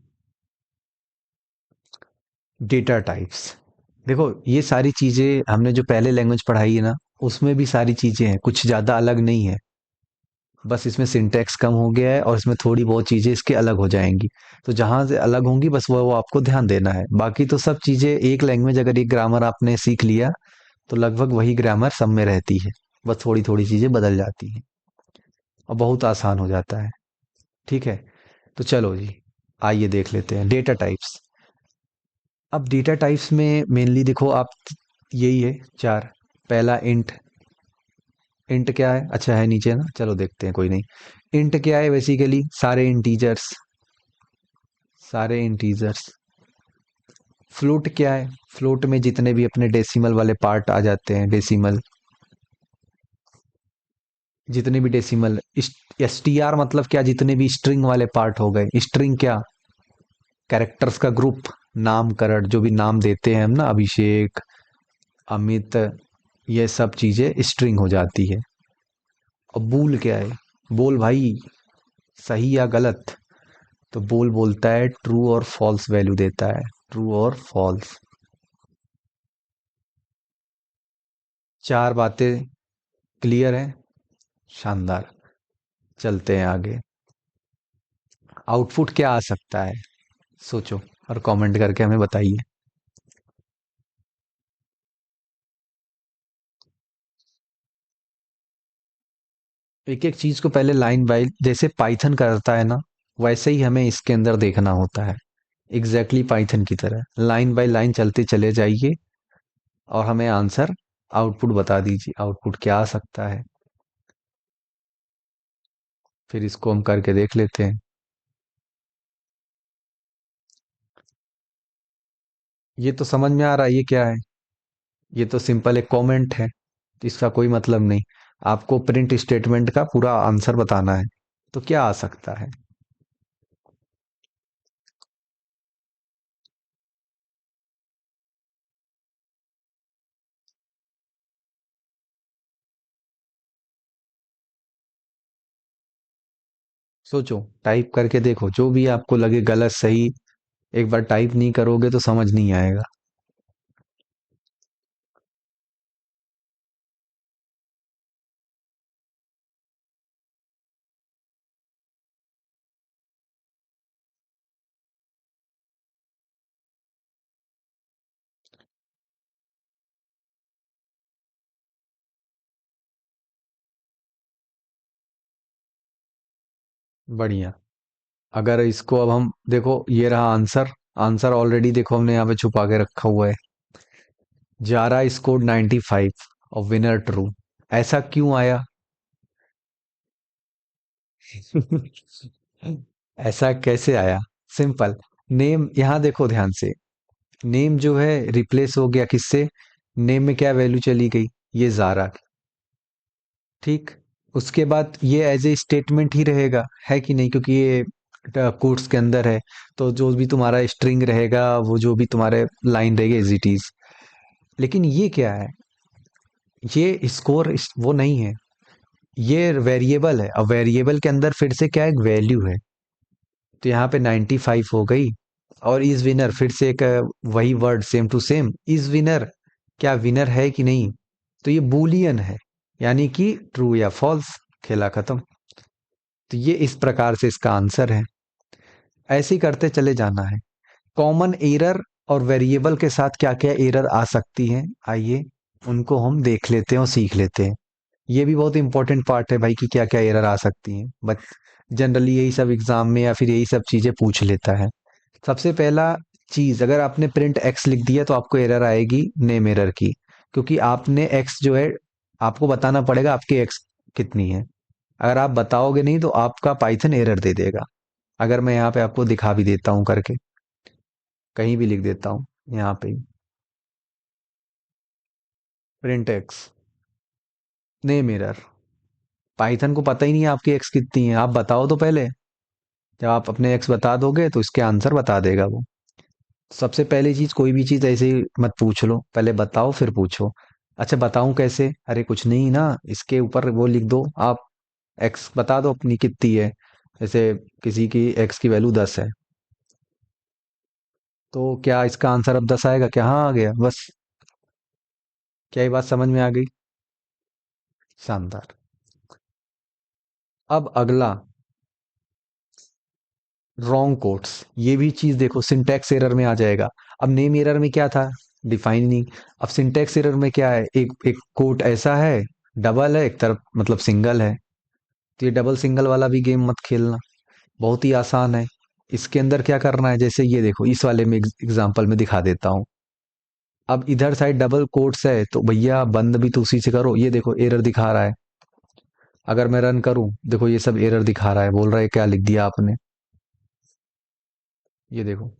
डेटा टाइप्स। देखो, ये सारी चीजें हमने जो पहले लैंग्वेज पढ़ाई है ना, उसमें भी सारी चीजें हैं, कुछ ज्यादा अलग नहीं है। बस इसमें सिंटैक्स कम हो गया है और इसमें थोड़ी बहुत चीजें इसके अलग हो जाएंगी। तो जहां से अलग होंगी, बस वो आपको ध्यान देना है। बाकी तो सब चीजें एक लैंग्वेज, अगर एक ग्रामर आपने सीख लिया, तो लगभग वही ग्रामर सब में रहती है। बस थोड़ी थोड़ी चीजें बदल जाती हैं और बहुत आसान हो जाता है। ठीक है, तो चलो जी, आइए देख लेते हैं डेटा टाइप्स। अब डेटा टाइप्स में मेनली देखो आप, यही है चार। पहला इंट। इंट क्या है? अच्छा है नीचे ना, चलो देखते हैं, कोई नहीं। इंट क्या है? बेसिकली सारे इंटीजर्स, सारे इंटीजर्स। फ्लोट क्या है? फ्लोट में जितने भी अपने डेसिमल वाले पार्ट आ जाते हैं, डेसिमल, जितने भी डेसिमल। एस टी आर मतलब क्या? जितने भी स्ट्रिंग वाले पार्ट हो गए। स्ट्रिंग क्या? कैरेक्टर्स का ग्रुप, नामकरण, जो भी नाम देते हैं हम ना, अभिषेक, अमित, ये सब चीजें स्ट्रिंग हो जाती है। और बूल क्या है? बोल भाई, सही या गलत? तो बोल बोलता है ट्रू और फॉल्स वैल्यू देता है, ट्रू और फॉल्स। चार बातें क्लियर हैं। शानदार। चलते हैं आगे। आउटपुट क्या आ सकता है? सोचो और कमेंट करके हमें बताइए। एक एक चीज को पहले लाइन बाय, जैसे पाइथन करता है ना, वैसे ही हमें इसके अंदर देखना होता है। एग्जैक्टली पाइथन की तरह लाइन बाय लाइन चलते चले जाइए और हमें आंसर, आउटपुट बता दीजिए, आउटपुट क्या आ सकता है। फिर इसको हम करके देख लेते हैं। ये तो समझ में आ रहा है, ये क्या है? ये तो सिंपल एक कमेंट है, इसका कोई मतलब नहीं। आपको प्रिंट स्टेटमेंट का पूरा आंसर बताना है। तो क्या आ सकता है? सोचो, टाइप करके देखो, जो भी आपको लगे गलत सही। एक बार टाइप नहीं करोगे तो समझ नहीं आएगा। बढ़िया। अगर इसको अब हम देखो, ये रहा आंसर। आंसर ऑलरेडी देखो हमने यहाँ पे छुपा के रखा हुआ है। जारा स्कोर 95 और विनर ट्रू। ऐसा क्यों आया? ऐसा कैसे आया? सिंपल। नेम यहाँ देखो ध्यान से। नेम जो है रिप्लेस हो गया किससे? नेम में क्या वैल्यू चली गई? ये जारा की। ठीक। उसके बाद ये एज ए स्टेटमेंट ही रहेगा, है कि नहीं? क्योंकि ये कोट्स के अंदर है। तो जो भी तुम्हारा स्ट्रिंग रहेगा, वो जो भी तुम्हारे लाइन रहेगी एज इट इज। लेकिन ये क्या है? ये स्कोर वो नहीं है। ये वेरिएबल है, और वेरिएबल के अंदर फिर से क्या एक वैल्यू है। तो यहाँ पे 95 हो गई। और इज विनर फिर से एक वही word same to same is winner. क्या विनर है कि नहीं? तो ये बूलियन है, यानी कि ट्रू या फॉल्स। खेला खत्म। तो ये इस प्रकार से इसका आंसर है। ऐसे ही करते चले जाना है। कॉमन एरर और वेरिएबल के साथ क्या क्या एरर आ सकती हैं, आइए उनको हम देख लेते हैं और सीख लेते हैं। ये भी बहुत इंपॉर्टेंट पार्ट है भाई, कि क्या क्या एरर आ सकती हैं, बट जनरली यही सब एग्जाम में या फिर यही सब चीजें पूछ लेता है। सबसे पहला चीज, अगर आपने प्रिंट एक्स लिख दिया तो आपको एरर आएगी नेम एरर की। क्योंकि आपने एक्स जो है, आपको बताना पड़ेगा आपकी एक्स कितनी है। अगर आप बताओगे नहीं तो आपका पाइथन एरर दे देगा। अगर मैं यहाँ पे आपको दिखा भी देता हूँ करके, कहीं भी लिख देता हूँ यहाँ पे, print x name error. Python को पता ही नहीं है आपकी एक्स कितनी है, आप बताओ तो पहले। जब आप अपने एक्स बता दोगे तो इसके आंसर बता देगा वो। सबसे पहली चीज, कोई भी चीज ऐसे ही मत पूछ लो, पहले बताओ फिर पूछो। अच्छा बताऊं कैसे? अरे कुछ नहीं ना, इसके ऊपर वो लिख दो आप। एक्स बता दो अपनी कितनी है। जैसे किसी की एक्स की वैल्यू 10 है, तो क्या इसका आंसर अब 10 आएगा क्या? हाँ आ गया बस। क्या ये बात समझ में आ गई? शानदार। अब अगला, रॉन्ग कोट्स। ये भी चीज देखो, सिंटैक्स एरर में आ जाएगा। अब नेम एरर में क्या था? डिफाइन नहीं। अब सिंटैक्स एरर में क्या है? एक एक कोट ऐसा है, डबल है एक तरफ, मतलब सिंगल है। तो ये डबल सिंगल वाला भी गेम मत खेलना। बहुत ही आसान है। इसके अंदर क्या करना है, जैसे ये देखो, इस वाले में एग्जांपल में दिखा देता हूँ। अब इधर साइड डबल कोट्स है तो भैया बंद भी तो उसी से करो। ये देखो एरर दिखा रहा है। अगर मैं रन करूं, देखो ये सब एरर दिखा रहा है, बोल रहा है क्या लिख दिया आपने। ये देखो,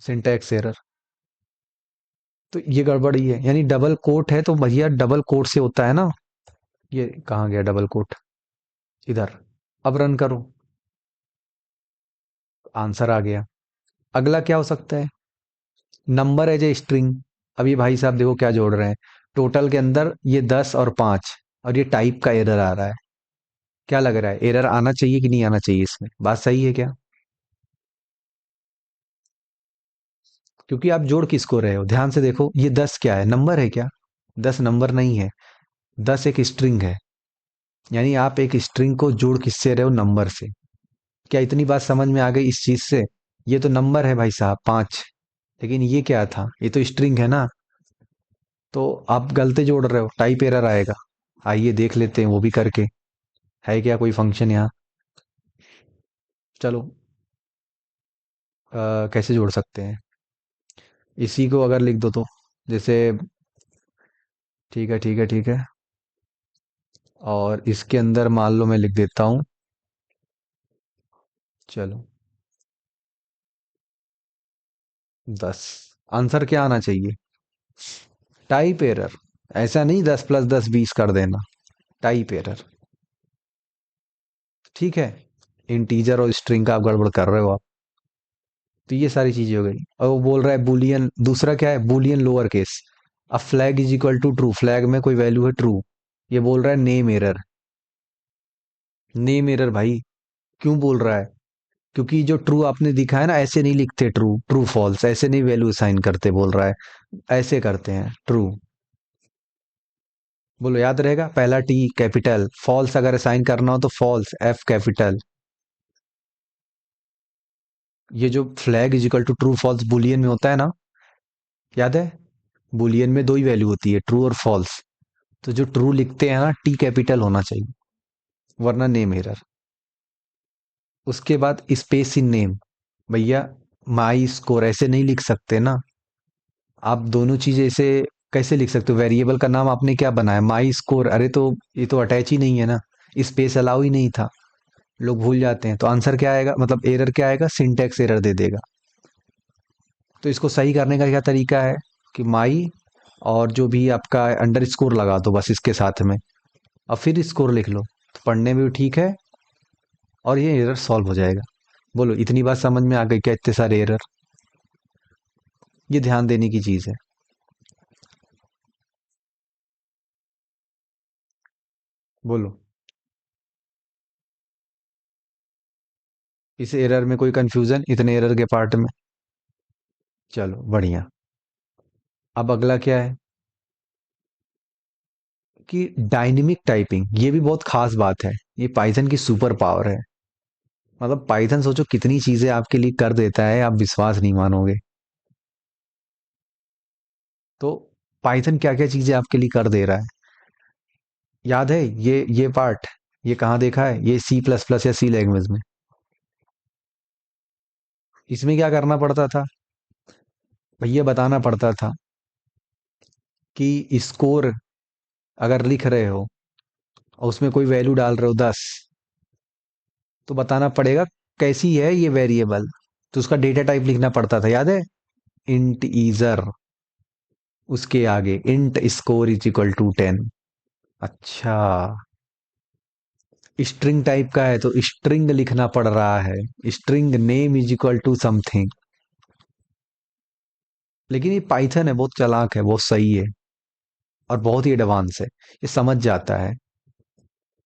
सिंटैक्स एरर। तो ये गड़बड़ी है, यानी डबल कोट है तो भैया डबल कोट से होता है ना। ये कहाँ गया डबल कोट? इधर। अब रन करो, आंसर आ गया। अगला क्या हो सकता है? Number as a string. अब ये भाई साहब देखो क्या जोड़ रहे हैं। टोटल के अंदर ये 10 और 5, और ये टाइप का एरर आ रहा है। क्या लग रहा है, एरर आना चाहिए कि नहीं आना चाहिए इसमें? बात सही है क्या? क्योंकि आप जोड़ किसको रहे हो, ध्यान से देखो, ये 10 क्या है, नंबर है क्या? 10 नंबर नहीं है, 10 एक स्ट्रिंग है। यानी आप एक स्ट्रिंग को जोड़ किससे रहे हो, नंबर से। क्या इतनी बात समझ में आ गई इस चीज से? ये तो नंबर है भाई साहब, 5। लेकिन ये क्या था, ये तो स्ट्रिंग है ना। तो आप गलती जोड़ रहे हो, टाइप एरर आएगा। आइए देख लेते हैं वो भी करके, है क्या कोई फंक्शन यहाँ? चलो, कैसे जोड़ सकते हैं, इसी को अगर लिख दो तो, जैसे, ठीक है ठीक है ठीक है, और इसके अंदर मान लो मैं लिख देता हूँ, चलो, 10। आंसर क्या आना चाहिए? Type error. ऐसा नहीं 10 + 10 20 कर देना, टाइप एरर। ठीक है, इंटीजर और स्ट्रिंग का आप गड़बड़ कर रहे हो आप। तो ये सारी चीजें हो गई, और वो बोल रहा है बुलियन, दूसरा क्या है, बुलियन लोअर केस। अब flag is equal to true, flag में कोई वैल्यू है ट्रू। ये बोल रहा है नेम एरर। नेम एरर भाई, क्यों बोल रहा है? क्योंकि जो ट्रू आपने दिखा है ना, ऐसे नहीं लिखते, ट्रू ट्रू फॉल्स ऐसे नहीं वैल्यू असाइन करते, बोल रहा है ऐसे करते हैं, ट्रू। बोलो याद रहेगा, पहला टी कैपिटल, फॉल्स अगर असाइन करना हो तो फॉल्स एफ कैपिटल। ये जो flag is equal to true false boolean में होता है ना, याद है? बुलियन में दो ही वैल्यू होती है, ट्रू और फॉल्स। तो जो ट्रू लिखते हैं ना, टी कैपिटल होना चाहिए, वरना नेम एरर। उसके बाद स्पेस इन नेम, भैया माई स्कोर ऐसे नहीं लिख सकते ना। आप दोनों चीजें ऐसे कैसे लिख सकते हो? वेरिएबल का नाम आपने क्या बनाया, माई स्कोर, अरे तो ये तो अटैच ही नहीं है ना, स्पेस अलाउ ही नहीं था। लोग भूल जाते हैं, तो आंसर क्या आएगा, मतलब एरर क्या आएगा, सिंटेक्स एरर दे देगा। तो इसको सही करने का क्या तरीका है, कि माई और जो भी आपका अंडर स्कोर लगा दो बस इसके साथ में, और फिर स्कोर लिख लो, तो पढ़ने में भी ठीक है, और ये एरर सॉल्व हो जाएगा। बोलो इतनी बात समझ में आ गई क्या, इतने सारे एरर? ये ध्यान देने की चीज है। बोलो, इस एरर में कोई कंफ्यूजन इतने एरर के पार्ट में? चलो बढ़िया। अब अगला क्या है, कि डायनेमिक टाइपिंग, ये भी बहुत खास बात है, ये पाइथन की सुपर पावर है। मतलब पाइथन सोचो कितनी चीजें आपके लिए कर देता है, आप विश्वास नहीं मानोगे। तो पाइथन क्या क्या चीजें आपके लिए कर दे रहा है, याद है? ये पार्ट, ये कहाँ देखा है, ये सी प्लस प्लस या सी लैंग्वेज में। इसमें क्या करना पड़ता था, भैया बताना पड़ता था कि स्कोर अगर लिख रहे हो और उसमें कोई वैल्यू डाल रहे हो 10, तो बताना पड़ेगा कैसी है ये वेरिएबल। तो उसका डेटा टाइप लिखना पड़ता था, याद है? इंट ईजर, उसके आगे int score is equal to 10। अच्छा, स्ट्रिंग टाइप का है तो स्ट्रिंग लिखना पड़ रहा है, string name is equal to something. लेकिन ये पाइथन है, बहुत चालाक है, बहुत सही है, और बहुत ही एडवांस है, ये समझ जाता है।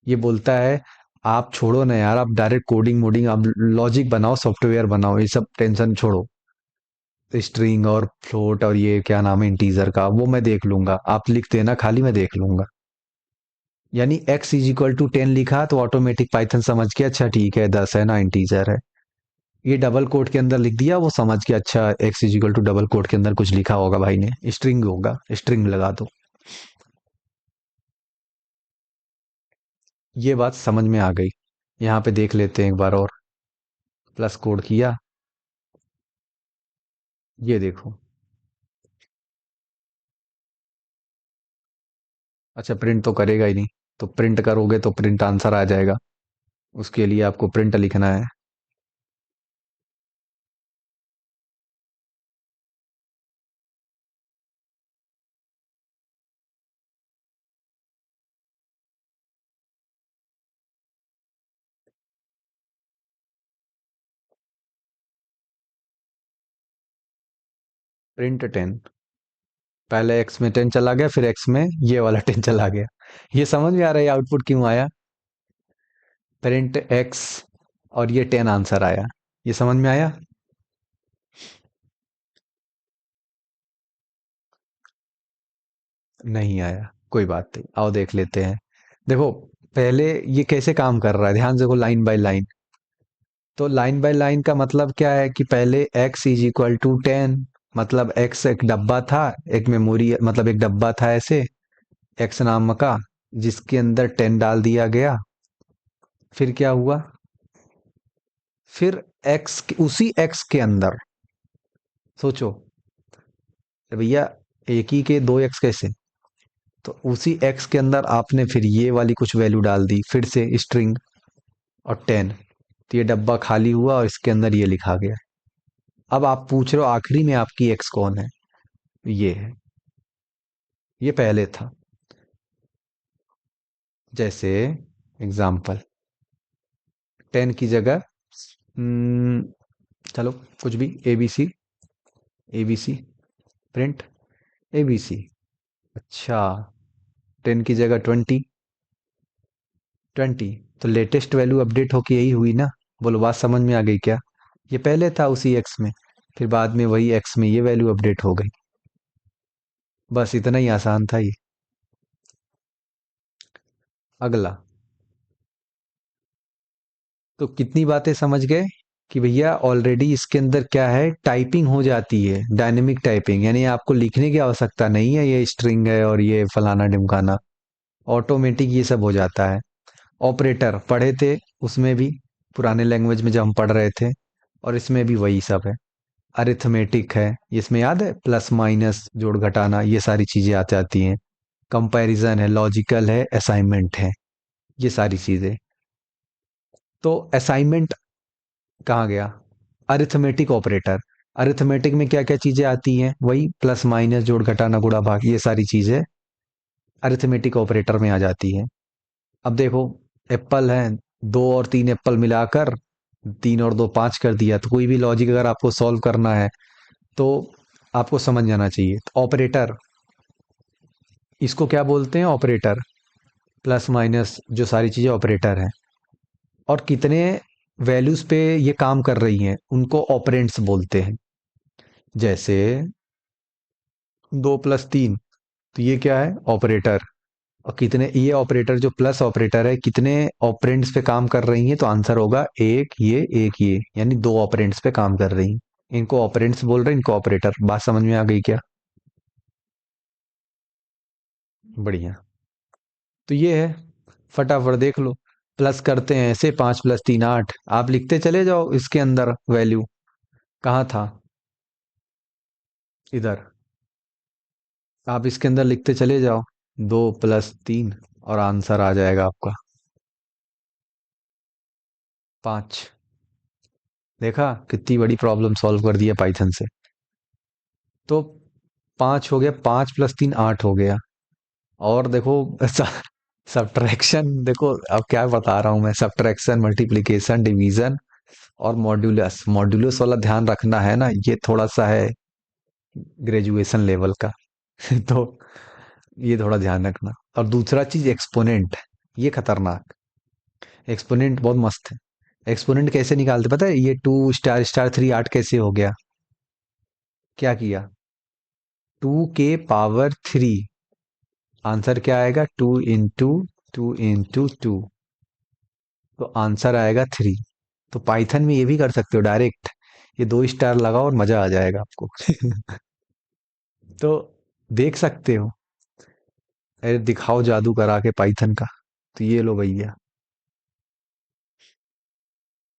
ये बोलता है आप छोड़ो ना यार, आप डायरेक्ट कोडिंग मोडिंग, आप लॉजिक बनाओ, सॉफ्टवेयर बनाओ, ये सब टेंशन छोड़ो। स्ट्रिंग और फ्लोट और ये क्या नाम है इंटीजर का, वो मैं देख लूंगा, आप लिख देना खाली, मैं देख लूंगा। यानी x इज इक्वल टू 10 लिखा तो ऑटोमेटिक पाइथन समझ के अच्छा ठीक है 10 है ना, इंटीजर है। ये डबल कोट के अंदर लिख दिया, वो समझ के अच्छा x is equal to double quote के अंदर कुछ लिखा होगा भाई ने, स्ट्रिंग होगा, स्ट्रिंग लगा दो। ये बात समझ में आ गई। यहाँ पे देख लेते हैं एक बार और, प्लस कोड किया, ये देखो। अच्छा, प्रिंट तो करेगा ही नहीं, तो प्रिंट करोगे तो प्रिंट आंसर आ जाएगा, उसके लिए आपको प्रिंट लिखना है। प्रिंट 10, पहले एक्स में 10 चला गया, फिर एक्स में ये वाला 10 चला गया। ये समझ में आ रहा है आउटपुट क्यों आया? प्रिंट एक्स, और ये 10 आंसर आया। ये समझ में आया? नहीं आया, कोई बात नहीं, आओ देख लेते हैं। देखो, पहले ये कैसे काम कर रहा है, ध्यान से देखो, लाइन बाय लाइन। तो लाइन बाय लाइन का मतलब क्या है कि पहले x इज इक्वल टू 10, मतलब x एक डब्बा था, एक मेमोरी, मतलब एक डब्बा था ऐसे, x नाम का, जिसके अंदर 10 डाल दिया गया। फिर क्या हुआ? फिर उसी x के अंदर, सोचो भैया, एक ही के दो x कैसे? तो उसी x के अंदर आपने फिर ये वाली कुछ वैल्यू डाल दी, फिर से स्ट्रिंग, और 10। तो ये डब्बा खाली हुआ और इसके अंदर ये लिखा गया। अब आप पूछ रहे हो आखिरी में आपकी x कौन है? ये है, ये पहले था। जैसे एग्जाम्पल, 10 की जगह, हम्म, चलो कुछ भी, A B C, A B C, print A B C. अच्छा, 10 की जगह 20, 20। तो लेटेस्ट वैल्यू अपडेट होके यही हुई ना? बोलो, बात समझ में आ गई क्या? ये पहले था उसी एक्स में, फिर बाद में वही एक्स में ये वैल्यू अपडेट हो गई। बस इतना ही आसान था ये। अगला, तो कितनी बातें समझ गए कि भैया ऑलरेडी इसके अंदर क्या है, टाइपिंग हो जाती है, डायनेमिक टाइपिंग, यानी आपको लिखने की आवश्यकता नहीं है, ये स्ट्रिंग है और ये फलाना ढिमकाना, ऑटोमेटिक ये सब हो जाता है। ऑपरेटर पढ़े थे उसमें भी, पुराने लैंग्वेज में जब हम पढ़ रहे थे, और इसमें भी वही सब है। अरिथमेटिक है, इसमें याद है, प्लस माइनस जोड़ घटाना, ये सारी चीजें आ जाती हैं। कंपैरिजन है, लॉजिकल है, असाइनमेंट है, ये सारी चीजें। तो असाइनमेंट कहाँ गया? Arithmetic operator. अरिथमेटिक में क्या क्या चीजें आती हैं? वही प्लस माइनस जोड़ घटाना गुणा भाग, ये सारी चीजें अरिथमेटिक ऑपरेटर में आ जाती हैं। अब देखो, एप्पल है, दो और तीन एप्पल मिलाकर तीन और दो पांच कर दिया, तो कोई भी लॉजिक अगर आपको सॉल्व करना है तो आपको समझ जाना चाहिए। तो ऑपरेटर, इसको क्या बोलते हैं? ऑपरेटर, प्लस माइनस जो सारी चीजें ऑपरेटर हैं। और कितने वैल्यूज पे ये काम कर रही हैं उनको ऑपरेंड्स बोलते हैं। जैसे 2 + 3, तो ये क्या है? ऑपरेटर। और कितने, ये ऑपरेटर जो प्लस ऑपरेटर है, कितने ऑपरेंड्स पे काम कर रही हैं? तो आंसर होगा एक ये एक ये, यानी दो ऑपरेंड्स पे काम कर रही हैं। इनको ऑपरेंड्स बोल रहे हैं, इनको ऑपरेटर। बात समझ में आ गई क्या? बढ़िया। तो ये है, फटाफट देख लो। प्लस करते हैं ऐसे, 5 + 3 8, आप लिखते चले जाओ इसके अंदर वैल्यू। कहाँ था? इधर। आप इसके अंदर लिखते चले जाओ, 2 + 3, और आंसर आ जाएगा आपका 5। देखा कितनी बड़ी प्रॉब्लम सॉल्व कर दिया पाइथन से। तो 5 हो गया, 5 + 3 8 हो गया। और देखो, सब्ट्रैक्शन देखो, अब क्या बता रहा हूं मैं, सब्ट्रैक्शन, मल्टीप्लिकेशन, डिवीजन और मॉड्यूलस। मॉड्यूलस वाला ध्यान रखना है ना, ये थोड़ा सा है ग्रेजुएशन लेवल का। तो ये थोड़ा ध्यान रखना। और दूसरा चीज, एक्सपोनेंट, ये खतरनाक। एक्सपोनेंट बहुत मस्त है। एक्सपोनेंट कैसे निकालते पता है? ये 2**3 8 कैसे हो गया? क्या किया? 2 के पावर 3, आंसर क्या आएगा? 2 × 2 × 2, तो आंसर आएगा 3। तो पाइथन में ये भी कर सकते हो डायरेक्ट, ये 2 स्टार लगाओ और मजा आ जाएगा आपको। तो देख सकते हो। अरे दिखाओ जादू करा के पाइथन का। तो ये लो भैया,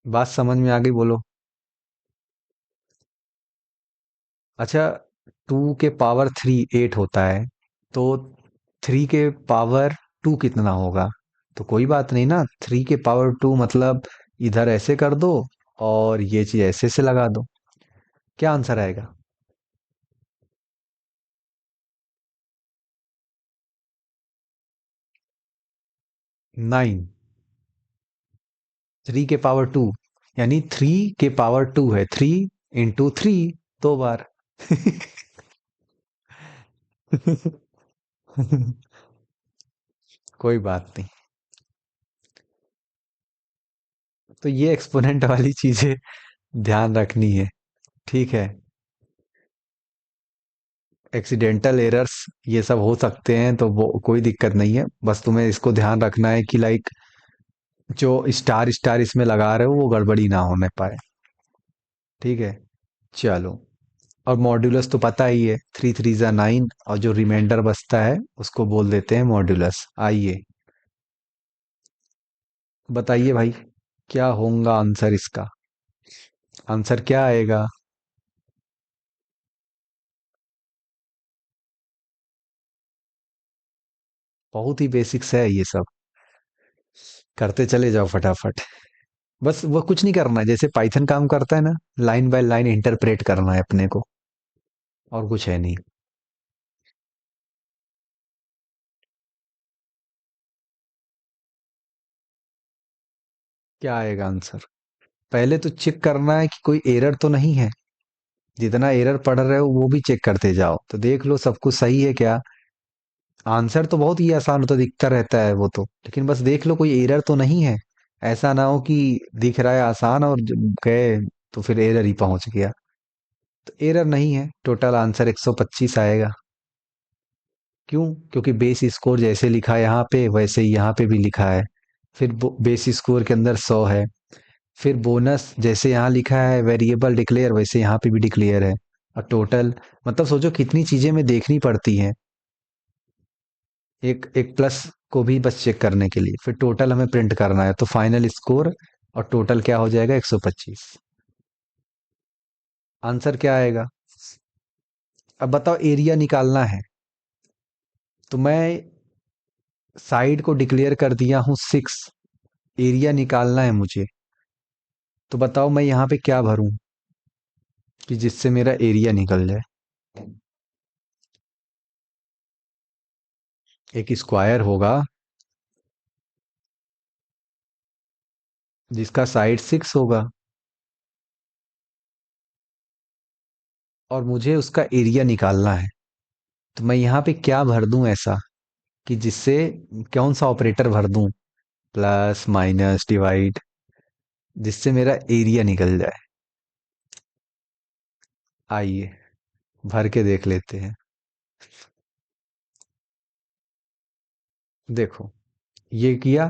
बात समझ में आ गई? बोलो। अच्छा, 2 के पावर 3 8 होता है, तो 3 के पावर 2 कितना होगा? तो कोई बात नहीं ना, 3 के पावर 2 मतलब इधर ऐसे कर दो और ये चीज ऐसे से लगा दो। क्या आंसर आएगा? 9। 3 के पावर 2, यानी 3 के पावर 2 है, 3 × 3, 2 बार। कोई बात नहीं। तो ये एक्सपोनेंट वाली चीजें ध्यान रखनी है। ठीक है। एक्सीडेंटल एरर्स ये सब हो सकते हैं, तो वो कोई दिक्कत नहीं है, बस तुम्हें इसको ध्यान रखना है कि लाइक जो स्टार स्टार इसमें लगा रहे हो वो गड़बड़ी ना होने पाए। ठीक है। चलो। और मॉड्यूलस तो पता ही है, 3 3 9, और जो रिमाइंडर बचता है उसको बोल देते हैं मॉड्यूलस। आइए, बताइए भाई, क्या होगा आंसर इसका? आंसर क्या आएगा? बहुत ही बेसिक्स है ये सब, करते चले जाओ फटाफट। बस वो कुछ नहीं करना है, जैसे पाइथन काम करता है ना, लाइन बाय लाइन इंटरप्रेट करना है अपने को, और कुछ है नहीं। क्या आएगा आंसर? पहले तो चेक करना है कि कोई एरर तो नहीं है। जितना एरर पढ़ रहे हो वो भी चेक करते जाओ, तो देख लो सब कुछ सही है क्या। आंसर तो बहुत ही आसान होता दिखता रहता है वो तो, लेकिन बस देख लो कोई एरर तो नहीं है। ऐसा ना हो कि दिख रहा है आसान और जब गए तो फिर एरर ही पहुंच गया। तो एरर नहीं है, टोटल आंसर 125 आएगा। क्यों? क्योंकि बेस स्कोर जैसे लिखा है यहाँ पे वैसे ही यहाँ पे भी लिखा है। फिर बेस स्कोर के अंदर 100 है। फिर बोनस जैसे यहाँ लिखा है वेरिएबल डिक्लेयर, वैसे यहाँ पे भी डिक्लेयर है। और टोटल, मतलब सोचो कितनी चीजें में देखनी पड़ती हैं, एक एक प्लस को भी बस चेक करने के लिए, फिर टोटल हमें प्रिंट करना है, तो फाइनल स्कोर और टोटल क्या हो जाएगा? 125। आंसर क्या आएगा? अब बताओ, एरिया निकालना है, तो मैं साइड को डिक्लेयर कर दिया हूँ 6, एरिया निकालना है मुझे। तो बताओ मैं यहाँ पे क्या भरूं कि जिससे मेरा एरिया निकल जाए? एक स्क्वायर होगा जिसका साइड 6 होगा, और मुझे उसका एरिया निकालना है। तो मैं यहाँ पे क्या भर दूं ऐसा कि जिससे, कौन सा ऑपरेटर भर दूं, प्लस माइनस डिवाइड, जिससे मेरा एरिया निकल जाए? आइए, भर के देख लेते हैं। देखो, ये किया।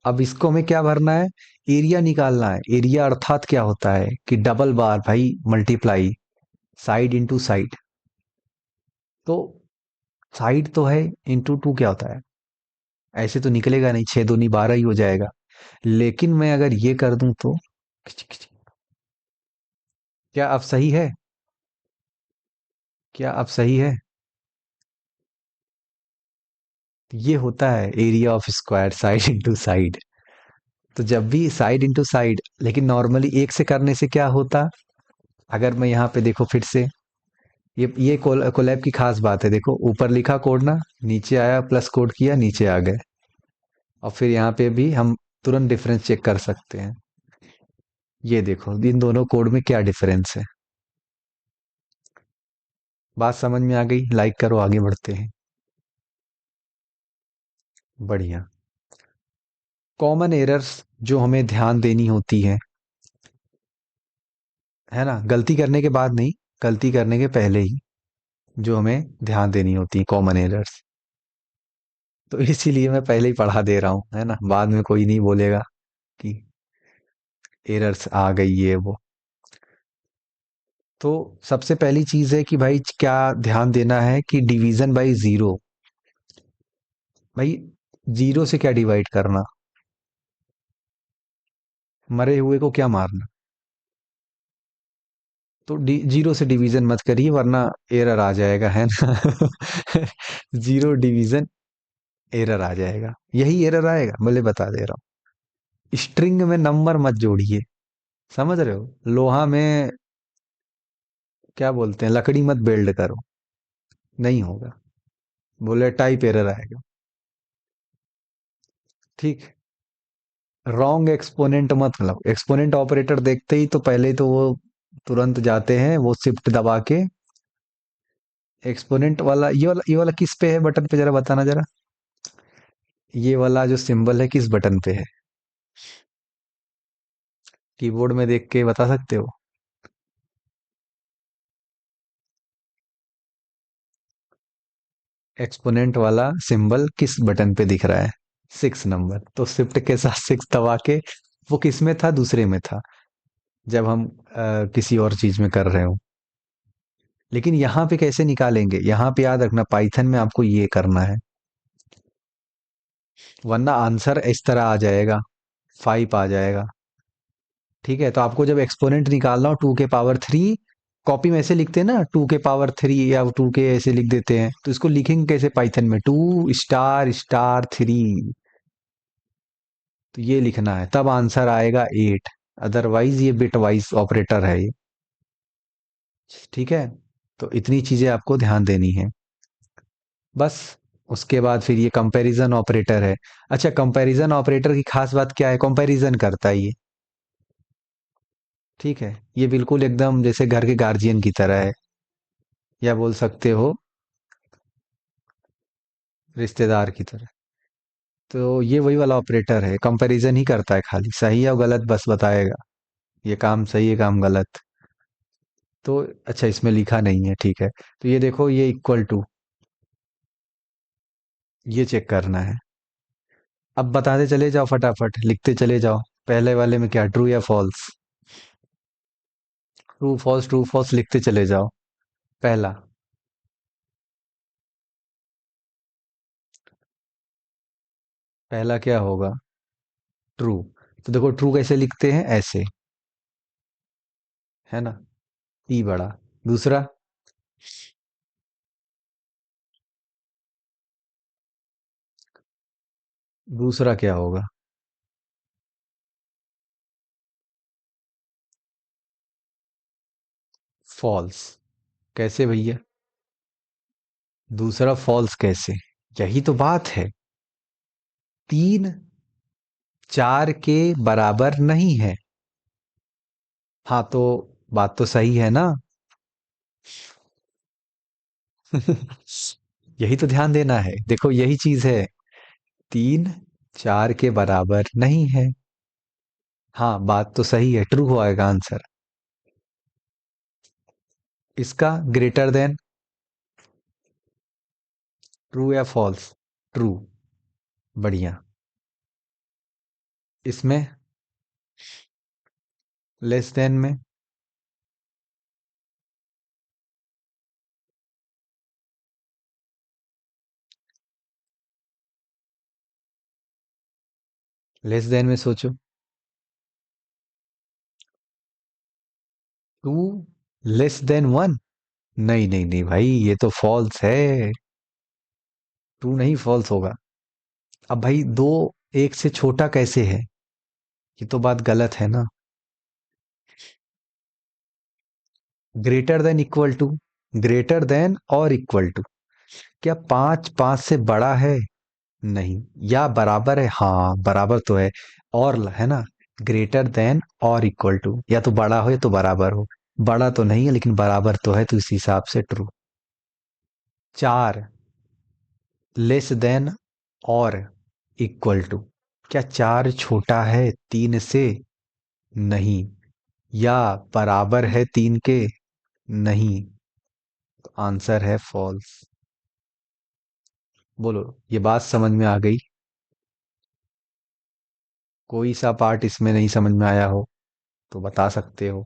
अब इसको हमें क्या भरना है? एरिया निकालना है। एरिया अर्थात क्या होता है कि डबल बार भाई, मल्टीप्लाई, साइड इंटू साइड। तो साइड तो है, इंटू टू क्या होता है? ऐसे तो निकलेगा नहीं, 6 दूनी 12 ही हो जाएगा। लेकिन मैं अगर ये कर दूं तो, क्या अब सही है? क्या अब सही है? ये होता है area of square, side into side. तो जब भी साइड इंटू साइड, लेकिन नॉर्मली एक से करने से क्या होता? अगर मैं यहाँ पे देखो फिर से, ये कोलैब की खास बात है, देखो ऊपर लिखा कोड ना, नीचे आया प्लस कोड किया, नीचे आ गए। और फिर यहाँ पे भी हम तुरंत डिफरेंस चेक कर सकते हैं। ये देखो इन दोनों कोड में क्या डिफरेंस है। बात समझ में आ गई? लाइक करो, आगे बढ़ते हैं। बढ़िया। कॉमन एरर्स जो हमें ध्यान देनी होती है ना, गलती करने के बाद नहीं, गलती करने के पहले ही जो हमें ध्यान देनी होती है, कॉमन एरर्स। तो इसीलिए मैं पहले ही पढ़ा दे रहा हूँ, है ना, बाद में कोई नहीं बोलेगा कि एरर्स आ गई ये वो। तो सबसे पहली चीज है कि भाई क्या ध्यान देना है कि डिवीजन बाय जीरो। भाई, जीरो से क्या डिवाइड करना? मरे हुए को क्या मारना? तो जीरो से डिवीजन मत करिए, वरना एरर आ जाएगा, है ना। जीरो डिवीजन, एरर आ जाएगा, यही एरर आएगा, मैं बता दे रहा हूँ। स्ट्रिंग में नंबर मत जोड़िए, समझ रहे हो? लोहा में क्या बोलते हैं, लकड़ी मत बिल्ड करो, नहीं होगा। बोले टाइप एरर आएगा। ठीक। रॉन्ग एक्सपोनेंट मत लो, एक्सपोनेंट ऑपरेटर देखते ही तो पहले तो वो तुरंत जाते हैं, वो शिफ्ट दबा के एक्सपोनेंट वाला, ये वाला किस पे है बटन पे, जरा बताना जरा। ये वाला जो सिंबल है किस बटन पे है? कीबोर्ड में देख के बता सकते हो? एक्सपोनेंट वाला सिंबल किस बटन पे दिख रहा है? 6 नंबर। तो शिफ्ट के साथ 6 दबा के, वो किस में था? दूसरे में था, जब हम किसी और चीज में कर रहे हो। लेकिन यहाँ पे कैसे निकालेंगे? यहाँ पे याद रखना, पाइथन में आपको ये करना है, वरना आंसर इस तरह आ जाएगा, 5 आ जाएगा। ठीक है, तो आपको जब एक्सपोनेंट निकालना हो 2 के पावर 3, कॉपी में ऐसे लिखते हैं ना, 2 के पावर 3 या 2 के ऐसे लिख देते हैं, तो इसको लिखेंगे कैसे पाइथन में? 2 स्टार स्टार 3। तो ये लिखना है, तब आंसर आएगा 8। अदरवाइज ये बिट वाइज ऑपरेटर है ये। ठीक है, तो इतनी चीजें आपको ध्यान देनी है बस। उसके बाद फिर ये कंपैरिजन ऑपरेटर है। अच्छा, कंपैरिजन ऑपरेटर की खास बात क्या है? कंपैरिजन करता है ये। ठीक है, ये बिल्कुल एकदम जैसे घर के गार्जियन की तरह है, या बोल सकते हो रिश्तेदार की तरह। तो ये वही वाला ऑपरेटर है, कंपैरिजन ही करता है, खाली सही या गलत बस बताएगा, ये काम सही है काम गलत। तो अच्छा, इसमें लिखा नहीं है, ठीक है। तो ये देखो, ये इक्वल टू, ये चेक करना है। अब बताते चले जाओ, फटाफट लिखते चले जाओ। पहले वाले में क्या, ट्रू या फॉल्स? ट्रू फॉल्स लिखते चले जाओ। पहला, पहला क्या होगा? ट्रू। तो देखो, ट्रू कैसे लिखते हैं? ऐसे, है ना, ई बड़ा। दूसरा, दूसरा क्या होगा? फॉल्स। कैसे भैया? दूसरा फॉल्स कैसे? यही तो बात है, 3 4 के बराबर नहीं है। हाँ, तो बात तो सही है ना? यही तो ध्यान देना है, देखो यही चीज है, 3 4 के बराबर नहीं है। हाँ, बात तो सही है, ट्रू होएगा आंसर। इसका ग्रेटर देन, ट्रू या फॉल्स? ट्रू। बढ़िया। इसमें लेस देन में, लेस देन में सोचो। 2 < <1। नहीं नहीं नहीं भाई, ये तो फॉल्स है। ट्रू नहीं, फॉल्स होगा। अब भाई, दो एक से छोटा कैसे है? ये तो बात गलत है ना। Greater than equal to, greater than और इक्वल टू, क्या 5 5 से बड़ा है? नहीं। या बराबर है? हाँ, बराबर तो है। और है ना, ग्रेटर देन और इक्वल टू, या तो बड़ा हो या तो बराबर हो। बड़ा तो नहीं है, लेकिन बराबर तो है, तो इस हिसाब से ट्रू। 4, लेस देन और इक्वल टू, क्या 4 छोटा है 3 से? नहीं। या बराबर है 3 के? नहीं। तो आंसर है फॉल्स। बोलो, ये बात समझ में आ गई? कोई सा पार्ट इसमें नहीं समझ में आया हो तो बता सकते हो।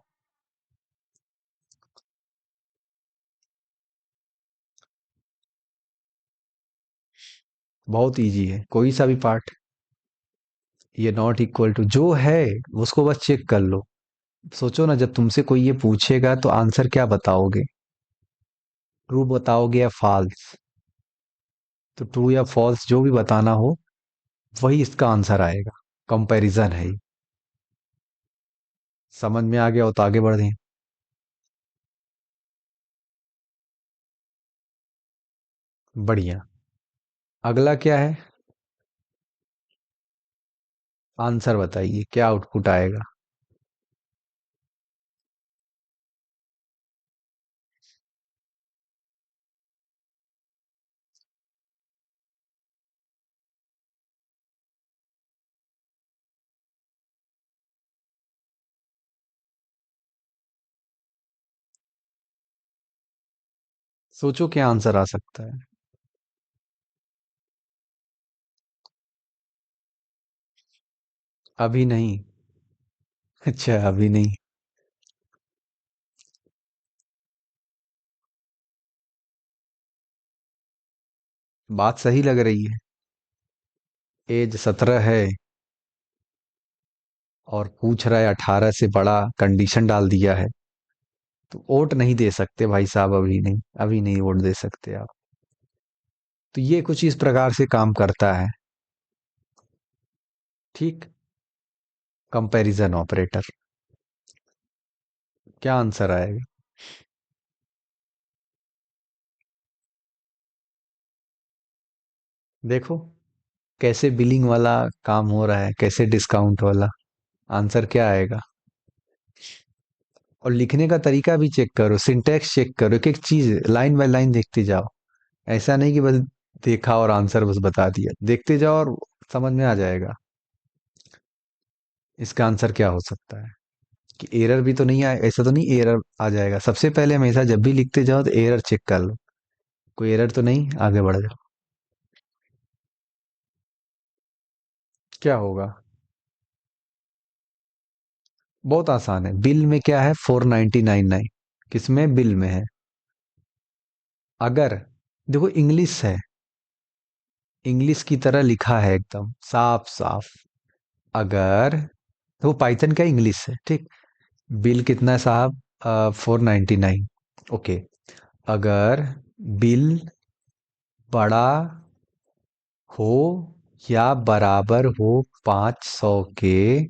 बहुत इजी है, कोई सा भी पार्ट। ये नॉट इक्वल टू जो है, उसको बस चेक कर लो। सोचो ना, जब तुमसे कोई ये पूछेगा तो आंसर क्या बताओगे? ट्रू बताओगे या फॉल्स? तो ट्रू या फॉल्स जो भी बताना हो, वही इसका आंसर आएगा। कंपैरिजन है ये। समझ में आ गया हो तो आगे बढ़ दें। बढ़िया। अगला क्या है? आंसर बताइए, क्या आउटपुट आएगा? सोचो क्या आंसर आ सकता है। अभी नहीं। अच्छा, अभी नहीं। बात सही लग रही है। एज 17 है और पूछ रहा है 18 से बड़ा, कंडीशन डाल दिया है। तो वोट नहीं दे सकते भाई साहब, अभी नहीं। अभी नहीं वोट दे सकते आप। तो ये कुछ इस प्रकार से काम करता है। ठीक। Comparison operator. क्या आंसर आएगा? देखो कैसे बिलिंग वाला काम हो रहा है, कैसे डिस्काउंट वाला। आंसर क्या आएगा? और लिखने का तरीका भी चेक करो, सिंटैक्स चेक करो, एक एक चीज लाइन बाय लाइन देखते जाओ। ऐसा नहीं कि बस देखा और आंसर बस बता दिया, देखते जाओ और समझ में आ जाएगा। इसका आंसर क्या हो सकता है? कि एरर भी तो नहीं आए, ऐसा तो नहीं एरर आ जाएगा सबसे पहले। हमेशा जब भी लिखते जाओ तो एरर चेक कर लो, कोई एरर तो नहीं, आगे बढ़ जाओ। क्या होगा? बहुत आसान है। बिल में क्या है? 4999। किसमें? बिल में है। अगर देखो इंग्लिश है, इंग्लिश की तरह लिखा है एकदम साफ साफ। अगर वो पाइथन का इंग्लिश है, ठीक। बिल कितना है साहब? 499। ओके। अगर बिल बड़ा हो या बराबर हो 500 के,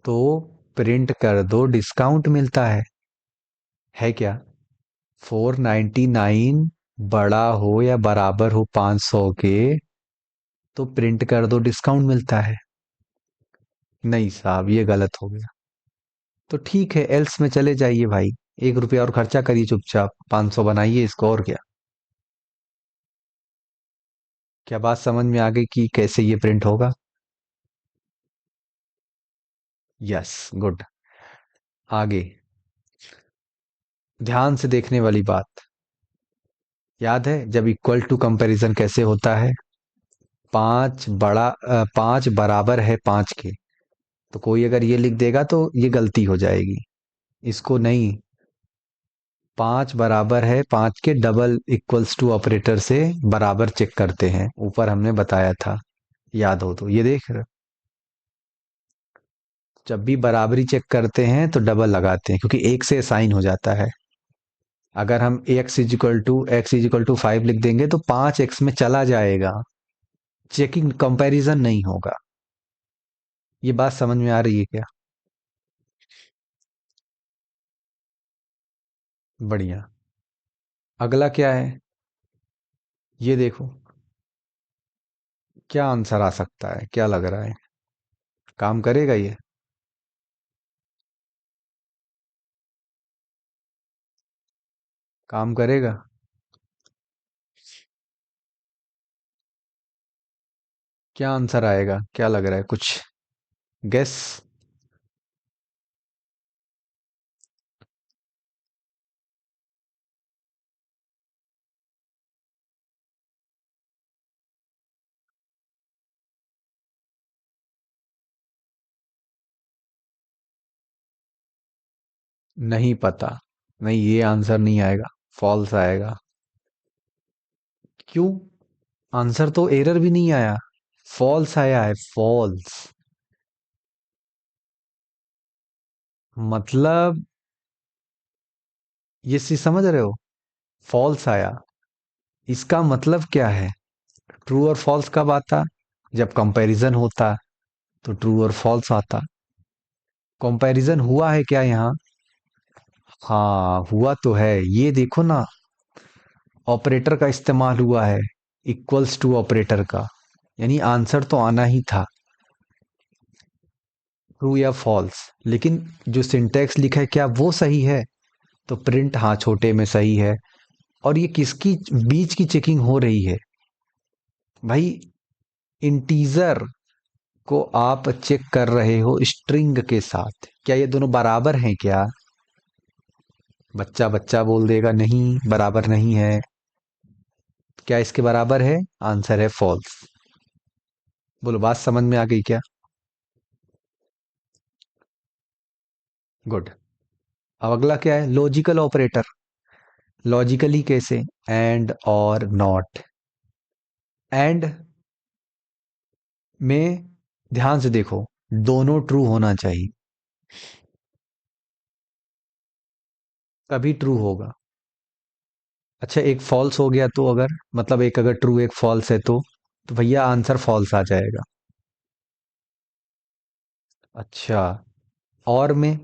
तो प्रिंट कर दो, डिस्काउंट मिलता है क्या? 499 बड़ा हो या बराबर हो 500 के, तो प्रिंट कर दो, डिस्काउंट मिलता है। नहीं साहब, ये गलत हो गया। तो ठीक है, एल्स में चले जाइए भाई। 1 रुपया और खर्चा करिए, चुपचाप 500 बनाइए इसको, और क्या। क्या बात समझ में आ गई कि कैसे ये प्रिंट होगा? Yes, good. आगे ध्यान से देखने वाली बात। याद है जब इक्वल टू कंपैरिजन कैसे होता है? पांच बराबर है 5 के, तो कोई अगर ये लिख देगा तो ये गलती हो जाएगी। इसको नहीं। 5 बराबर है 5 के, डबल इक्वल्स टू ऑपरेटर से बराबर चेक करते हैं, ऊपर हमने बताया था। याद हो तो ये देख रहे हो? जब भी बराबरी चेक करते हैं तो डबल लगाते हैं, क्योंकि एक से साइन हो जाता है। अगर हम x इजिकल टू 5 लिख देंगे तो 5x में चला जाएगा, चेकिंग कंपैरिजन नहीं होगा। ये बात समझ में आ रही है क्या? बढ़िया। अगला क्या है? ये देखो, क्या आंसर आ सकता है, क्या लग रहा है? काम करेगा ये? काम करेगा? क्या आंसर आएगा, क्या लग रहा है? कुछ गेस? नहीं पता। नहीं, ये आंसर नहीं आएगा। फॉल्स आएगा। क्यों? आंसर तो एरर भी नहीं आया, फॉल्स आया है, फॉल्स। मतलब ये चीज समझ रहे हो? फॉल्स आया, इसका मतलब क्या है? ट्रू और फॉल्स कब आता? जब कंपैरिजन होता तो ट्रू और फॉल्स आता। कंपैरिजन हुआ है क्या यहाँ? हाँ, हुआ तो है, ये देखो ना। ऑपरेटर का इस्तेमाल हुआ है, इक्वल्स टू ऑपरेटर का। यानी आंसर तो आना ही था, ट्रू या फॉल्स। लेकिन जो सिंटैक्स लिखा है क्या वो सही है? तो प्रिंट हाँ छोटे में सही है। और ये किसकी बीच की चेकिंग हो रही है भाई? इंटीजर को आप चेक कर रहे हो स्ट्रिंग के साथ, क्या ये दोनों बराबर हैं क्या? बच्चा बच्चा बोल देगा, नहीं बराबर नहीं है। क्या इसके बराबर है? आंसर है फॉल्स। बोलो, बात समझ में आ गई क्या? गुड। अब अगला क्या है? Logical operator. लॉजिकली कैसे? एंड और नॉट। एंड में ध्यान से देखो, दोनों ट्रू होना चाहिए, तभी ट्रू होगा। अच्छा, एक फॉल्स हो गया तो, अगर मतलब एक अगर ट्रू एक फॉल्स है तो भैया आंसर फॉल्स आ जाएगा। अच्छा, और में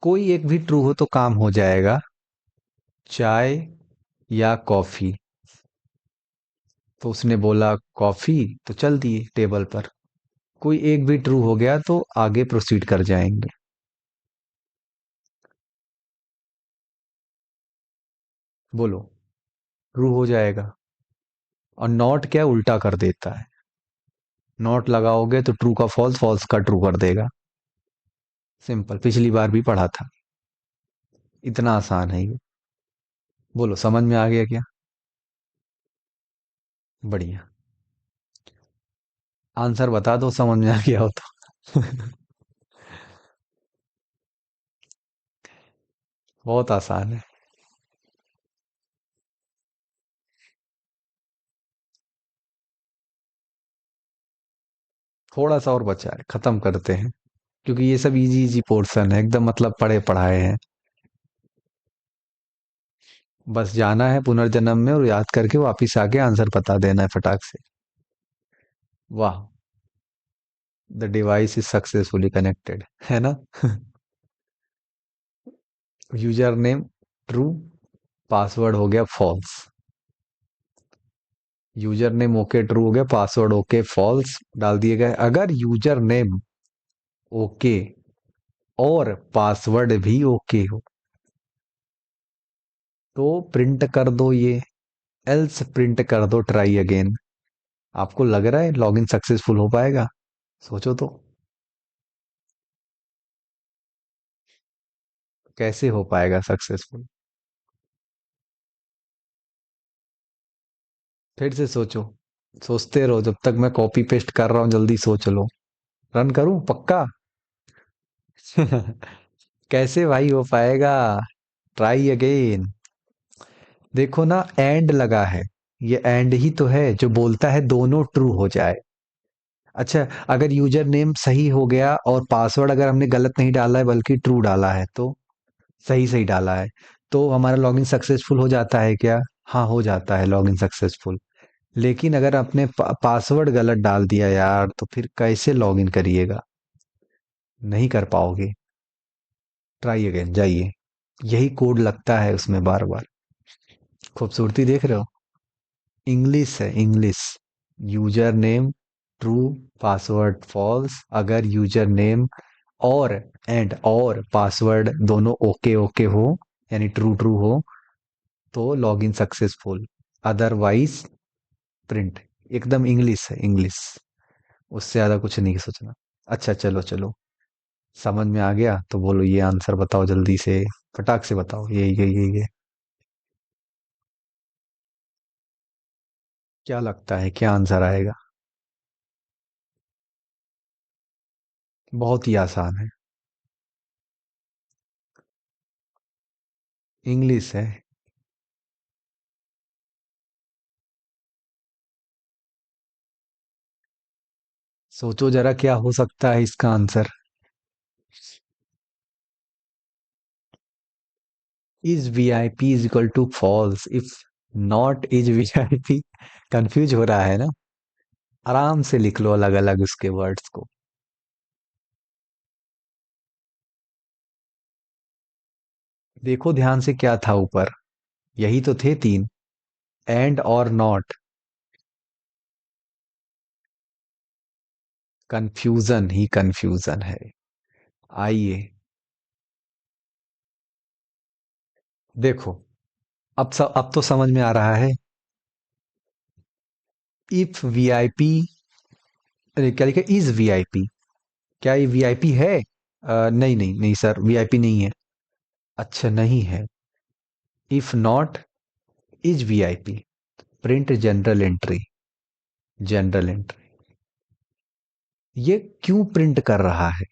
कोई एक भी ट्रू हो तो काम हो जाएगा। चाय या कॉफी? तो उसने बोला कॉफी, तो चल दिए टेबल पर। कोई एक भी ट्रू हो गया तो आगे प्रोसीड कर जाएंगे। बोलो, ट्रू हो जाएगा। और नॉट क्या उल्टा कर देता है? नॉट लगाओगे तो ट्रू का फॉल्स, फॉल्स का ट्रू कर देगा। सिंपल, पिछली बार भी पढ़ा था। इतना आसान है ये। बोलो, समझ में आ गया क्या? बढ़िया। आंसर बता दो, समझ में आ गया हो तो। बहुत आसान है। थोड़ा सा और बचा है, खत्म करते हैं, क्योंकि ये सब इजी इजी पोर्शन है, एकदम मतलब पढ़े पढ़ाए हैं। बस जाना है पुनर्जन्म में और याद करके वापिस आके आंसर बता देना है फटाक से। वाह, the device is successfully connected, है ना? यूजर नेम ट्रू, पासवर्ड हो गया false. User name okay true हो गया, पासवर्ड ओके फॉल्स डाल दिए गए। अगर यूजर नेम ओके और पासवर्ड भी ओके हो तो प्रिंट कर दो ये, एल्स प्रिंट कर दो ट्राई अगेन। आपको लग रहा है लॉगिन सक्सेसफुल हो पाएगा? सोचो तो। कैसे हो पाएगा सक्सेसफुल? फिर से सोचो। सोचते रहो जब तक मैं कॉपी पेस्ट कर रहा हूं, जल्दी सोच लो। रन करूं पक्का? कैसे भाई हो पाएगा? Try again. देखो ना, एंड लगा है। ये एंड ही तो है जो बोलता है दोनों ट्रू हो जाए। अच्छा, अगर यूजर नेम सही हो गया और पासवर्ड अगर हमने गलत नहीं डाला है बल्कि ट्रू डाला है, तो सही सही डाला है, तो हमारा लॉगिन सक्सेसफुल हो जाता है क्या? हाँ, हो जाता है लॉगिन सक्सेसफुल। लेकिन अगर आपने पासवर्ड गलत डाल दिया यार, तो फिर कैसे लॉगिन करिएगा? नहीं कर पाओगे। ट्राई अगेन जाइए। यही कोड लगता है उसमें बार बार। खूबसूरती देख रहे हो? इंग्लिश है, English. User name true, password false. अगर यूजर नेम और एंड और पासवर्ड दोनों ओके ओके हो, यानी ट्रू ट्रू हो, तो लॉगिन सक्सेसफुल। Otherwise print. एकदम इंग्लिश है, इंग्लिश। उससे ज्यादा कुछ नहीं सोचना। अच्छा, चलो चलो, समझ में आ गया तो बोलो, ये आंसर बताओ जल्दी से। फटाक से बताओ, ये क्या लगता है, क्या आंसर आएगा? बहुत ही आसान है। इंग्लिश है। सोचो जरा, क्या हो सकता है इसका answer? Is V I P is equal to false if not is V I P? Confuse हो रहा है ना? आराम से लिख लो अलग अलग उसके वर्ड्स को। देखो ध्यान से, क्या था ऊपर? यही तो थे तीन, एंड और नॉट। कंफ्यूजन ही कंफ्यूजन है। आइए, देखो, अब तो समझ में आ रहा है। इफ वी आई पी, क्या लिखा? Is V I P? क्या ये वी आई पी है? नहीं नहीं नहीं सर, वी आई पी नहीं है। अच्छा नहीं है। If not is VIP. Print general entry. General entry. ये क्यों प्रिंट कर रहा है?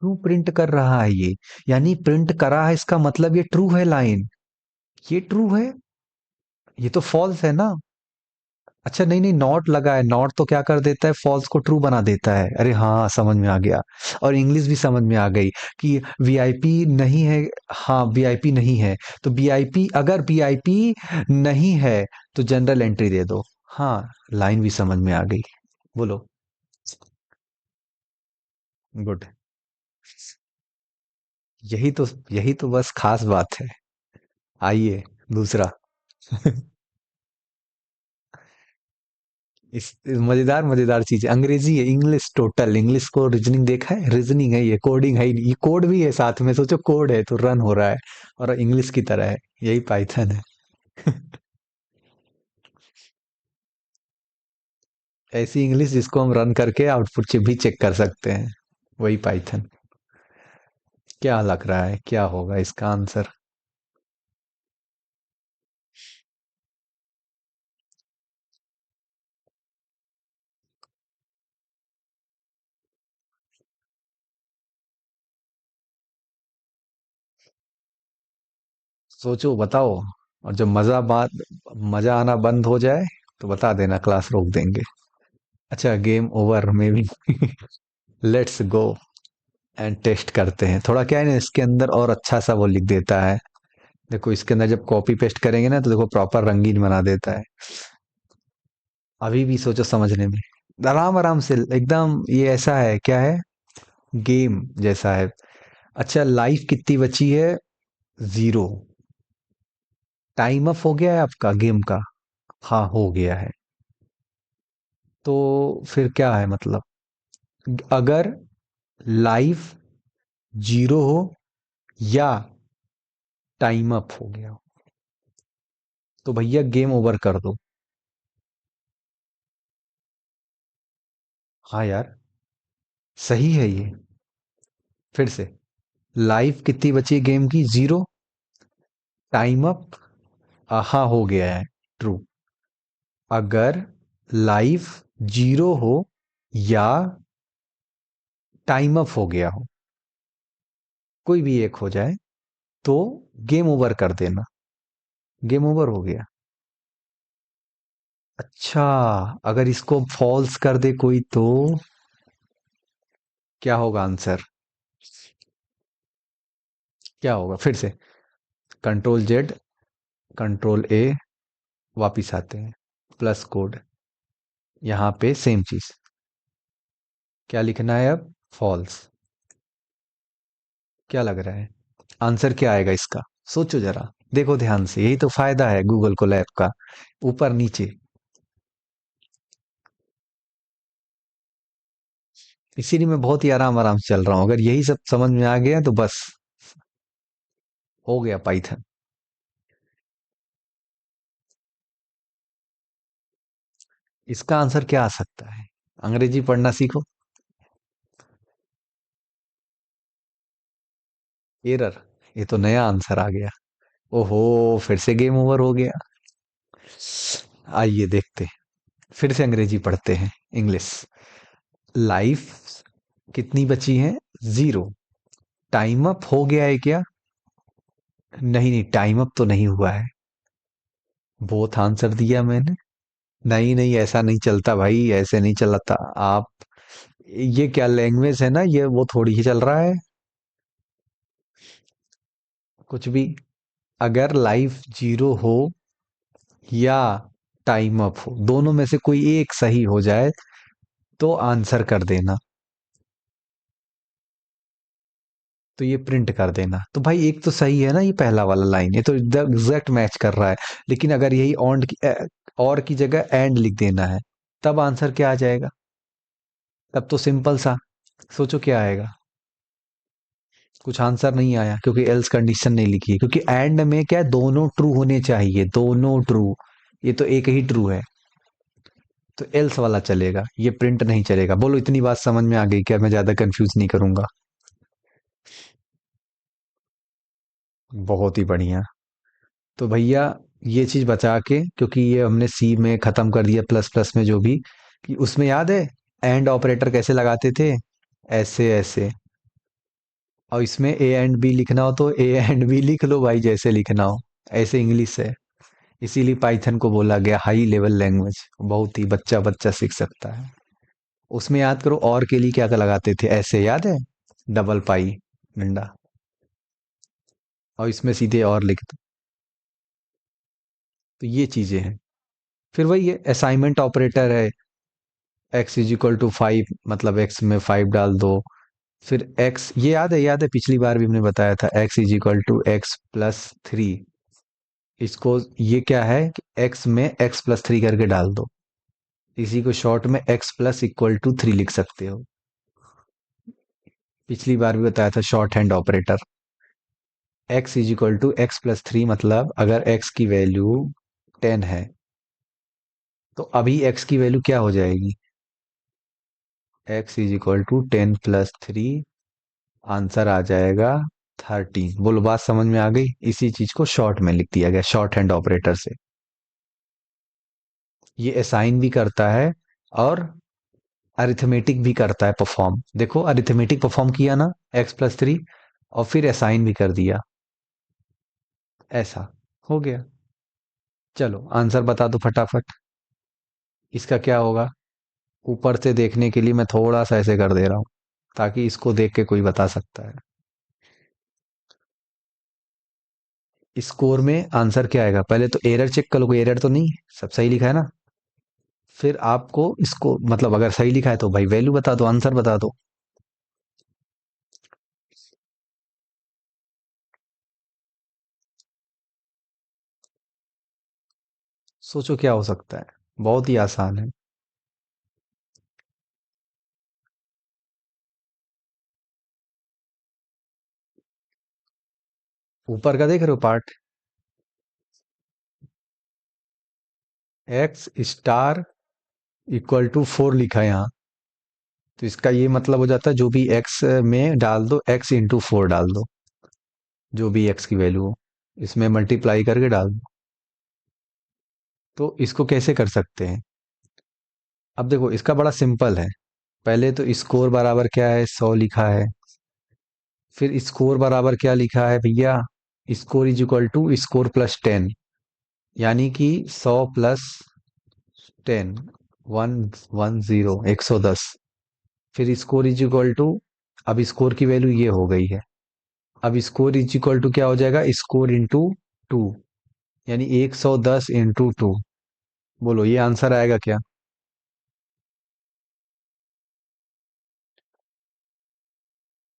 क्यों प्रिंट कर रहा है ये? यानी प्रिंट करा है इसका मतलब ये ट्रू है लाइन। ये ट्रू है। ये तो फॉल्स है ना। अच्छा नहीं नहीं, नॉट लगा है। नॉट तो क्या कर देता है, फॉल्स को ट्रू बना देता है। अरे हाँ, समझ में आ गया। और इंग्लिश भी समझ में आ गई कि वीआईपी नहीं है। हाँ, वीआईपी नहीं है। तो वीआईपी, अगर वीआईपी नहीं है तो जनरल एंट्री दे दो। हाँ, लाइन भी समझ में आ गई। बोलो। गुड। यही तो बस खास बात है। आइए, दूसरा। मजेदार मजेदार चीज है। अंग्रेजी है, इंग्लिश टोटल इंग्लिश को रीजनिंग देखा है, रीजनिंग है, ये कोडिंग है ही नहीं। ये कोड भी है साथ में, सोचो कोड है तो रन हो रहा है और इंग्लिश की तरह है। यही पाइथन है। ऐसी इंग्लिश जिसको हम रन करके आउटपुट भी चेक कर सकते हैं। वही पाइथन। क्या लग रहा है, क्या होगा इसका आंसर? सोचो, बताओ। और जब मजा आना बंद हो जाए तो बता देना, क्लास रोक देंगे। अच्छा, गेम ओवर में भी। लेट्स गो एंड टेस्ट करते हैं। थोड़ा क्या है ना, इसके अंदर और अच्छा सा वो लिख देता है। देखो, इसके अंदर जब कॉपी पेस्ट करेंगे ना तो देखो प्रॉपर रंगीन बना देता है। अभी भी सोचो समझने में। आराम आराम से एकदम, ये ऐसा है, क्या है, गेम जैसा है। अच्छा, लाइफ कितनी बची है? 0। टाइम अप हो गया है आपका गेम का? हाँ, हो गया है। तो फिर क्या है मतलब? अगर लाइफ 0 हो या टाइम अप हो गया हो तो भैया गेम ओवर कर दो। हाँ यार, सही है ये। फिर से। लाइफ कितनी बची है गेम की? 0। टाइम अप, हाँ हो गया है। ट्रू। अगर लाइफ 0 हो या टाइम अप हो गया हो, कोई भी एक हो जाए, तो गेम ओवर कर देना। गेम ओवर हो गया। अच्छा, अगर इसको फॉल्स कर दे कोई तो क्या होगा आंसर? क्या होगा फिर से? कंट्रोल जेड, कंट्रोल ए, वापिस आते हैं। Plus code. यहाँ पे सेम चीज। क्या लिखना है अब? फॉल्स। क्या लग रहा है आंसर क्या आएगा इसका? सोचो जरा। देखो ध्यान से, यही तो फायदा है गूगल को लैब का। ऊपर नीचे। इसीलिए मैं बहुत ही आराम आराम से चल रहा हूँ। अगर यही सब समझ में आ गया तो बस हो गया पाइथन। इसका आंसर क्या आ सकता है? अंग्रेजी पढ़ना सीखो। एरर। ये तो नया आंसर आ गया। ओहो, फिर से गेम ओवर हो गया। आइए देखते हैं। फिर से अंग्रेजी पढ़ते हैं। इंग्लिश। लाइफ कितनी बची है? 0। टाइम अप हो गया है क्या? नहीं नहीं, टाइम अप तो नहीं हुआ है। बहुत आंसर दिया मैंने। नहीं नहीं, ऐसा नहीं चलता भाई, ऐसे नहीं चलता। आप, ये क्या लैंग्वेज है ना, ये वो थोड़ी ही चल रहा है। कुछ भी। अगर लाइफ 0 हो या टाइम अप हो, दोनों में से कोई एक सही हो जाए तो आंसर कर देना। तो ये प्रिंट कर देना। तो भाई एक तो सही है ना, ये पहला वाला लाइन, ये तो एग्जैक्ट मैच कर रहा है। लेकिन अगर यही और की जगह एंड लिख देना है, तब आंसर क्या आ जाएगा? तब तो सिंपल सा। सोचो क्या आएगा। कुछ आंसर नहीं आया क्योंकि एल्स कंडीशन नहीं लिखी है। क्योंकि एंड में क्या है, दोनों ट्रू होने चाहिए, दोनों ट्रू। ये तो एक ही ट्रू है। तो एल्स वाला चलेगा, ये प्रिंट नहीं चलेगा। बोलो इतनी बात समझ में आ गई क्या? मैं ज्यादा कंफ्यूज नहीं करूंगा। बहुत ही बढ़िया। तो भैया ये चीज बचा के, क्योंकि ये हमने सी में खत्म कर दिया, प्लस प्लस में जो भी, कि उसमें याद है एंड ऑपरेटर कैसे लगाते थे? ऐसे ऐसे। और इसमें ए एंड बी लिखना हो तो ए एंड बी लिख लो भाई, जैसे लिखना हो। ऐसे इंग्लिश है। इसीलिए पाइथन को बोला गया हाई लेवल लैंग्वेज। बहुत ही बच्चा बच्चा सीख सकता है। उसमें याद करो और के लिए क्या क्या लगाते थे, ऐसे याद है? डबल पाई, डंडा। और इसमें सीधे और लिख दो। तो ये चीजें हैं। फिर वही है, असाइनमेंट ऑपरेटर है। एक्स इज इक्वल टू 5, मतलब एक्स में 5 डाल दो। फिर एक्स, ये याद है? याद है पिछली बार भी हमने बताया था, X is equal to X plus 3। इसको, ये क्या है कि एक्स में एक्स प्लस 3 करके डाल दो। इसी को शॉर्ट में एक्स प्लस इक्वल टू 3 लिख सकते हो। पिछली बार भी बताया था shorthand operator. X is equal to X plus 3, मतलब अगर एक्स की वैल्यू 10 है, तो अभी एक्स की वैल्यू क्या हो जाएगी? X is equal to 10 + 3, answer आ जाएगा 13। बोलो बात समझ में आ गई? इसी चीज को शॉर्ट में लिख दिया गया, शॉर्ट हैंड ऑपरेटर से। ये असाइन भी करता है और अरिथमेटिक भी करता है परफॉर्म। देखो अरिथमेटिक परफॉर्म किया ना, x + 3, और फिर असाइन भी कर दिया। ऐसा हो गया। चलो आंसर बता दो फटाफट। इसका क्या होगा? ऊपर से देखने के लिए मैं थोड़ा सा ऐसे कर दे रहा हूँ, ताकि इसको देख के कोई बता सकता है। स्कोर में आंसर क्या आएगा? पहले तो एरर चेक कर लो, कोई एरर तो नहीं है, सब सही लिखा है ना? फिर आपको इसको, मतलब अगर सही लिखा है तो भाई वैल्यू बता दो, आंसर बता दो। सोचो क्या हो सकता है। बहुत ही आसान है। ऊपर का देख रहे हो part? X star equal to 4 लिखा है यहाँ। तो इसका ये मतलब हो जाता है, जो भी एक्स में डाल दो, x × 4 डाल दो। जो भी एक्स की वैल्यू हो, इसमें मल्टीप्लाई करके डाल दो। तो इसको कैसे कर सकते हैं? अब देखो इसका बड़ा सिंपल है। पहले तो स्कोर बराबर क्या है? 100 लिखा है। फिर स्कोर बराबर क्या लिखा है भैया? Score is equal to score plus 10, यानी कि 100 + 10, 110, 110। फिर स्कोर इज इक्वल टू, अब स्कोर की वैल्यू ये हो गई है। अब स्कोर इज इक्वल टू क्या हो जाएगा? स्कोर इंटू 2, यानी 110 × 2। बोलो ये आंसर आएगा क्या?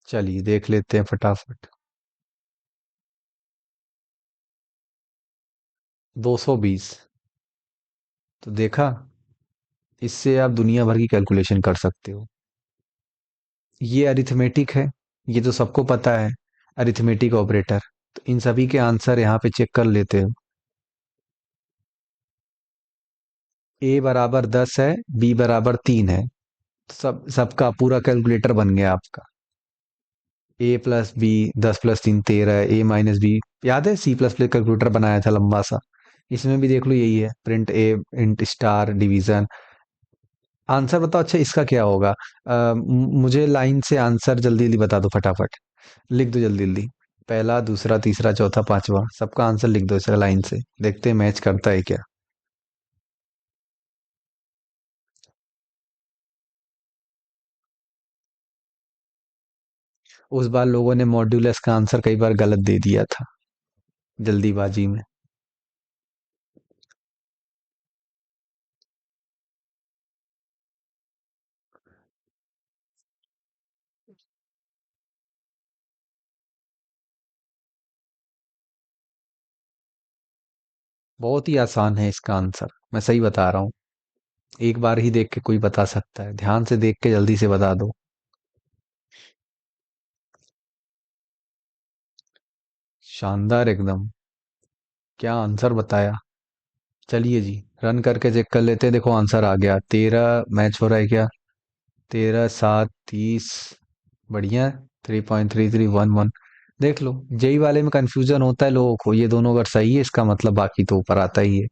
चलिए देख लेते हैं फटाफट। 220। तो देखा, इससे आप दुनिया भर की कैलकुलेशन कर सकते हो। ये अरिथमेटिक है, ये तो सबको पता है, अरिथमेटिक ऑपरेटर। तो इन सभी के आंसर यहाँ पे चेक कर लेते हो। ए बराबर 10 है, बी बराबर 3 है। तो सबका पूरा कैलकुलेटर बन गया आपका। ए प्लस बी, 10 + 3 13, ए माइनस बी। याद है C++ कैलकुलेटर बनाया था लंबा सा? इसमें भी देख लो यही है, प्रिंट ए, इंट स्टार, डिवीजन। आंसर बताओ। अच्छा इसका क्या होगा? मुझे लाइन से आंसर जल्दी जल्दी बता दो फटाफट। लिख दो जल्दी जल्दी। पहला, दूसरा, तीसरा, चौथा, पांचवा, सबका आंसर लिख दो इसका लाइन से। देखते हैं मैच करता है क्या। उस बार लोगों ने मॉड्यूलस का आंसर कई बार गलत दे दिया था, जल्दीबाजी में। बहुत ही आसान है इसका आंसर, मैं सही बता रहा हूँ। एक बार ही देख के कोई बता सकता है, ध्यान से देख के जल्दी से बता दो। शानदार एकदम। क्या आंसर बताया। चलिए जी, रन करके चेक कर लेते हैं। देखो आंसर आ गया, 13 मैच हो रहा है क्या? 13 7 30। बढ़िया। 3.3311। देख लो, जेई वाले में कंफ्यूजन होता है लोगों को, ये दोनों अगर सही है इसका मतलब बाकी तो ऊपर आता ही है।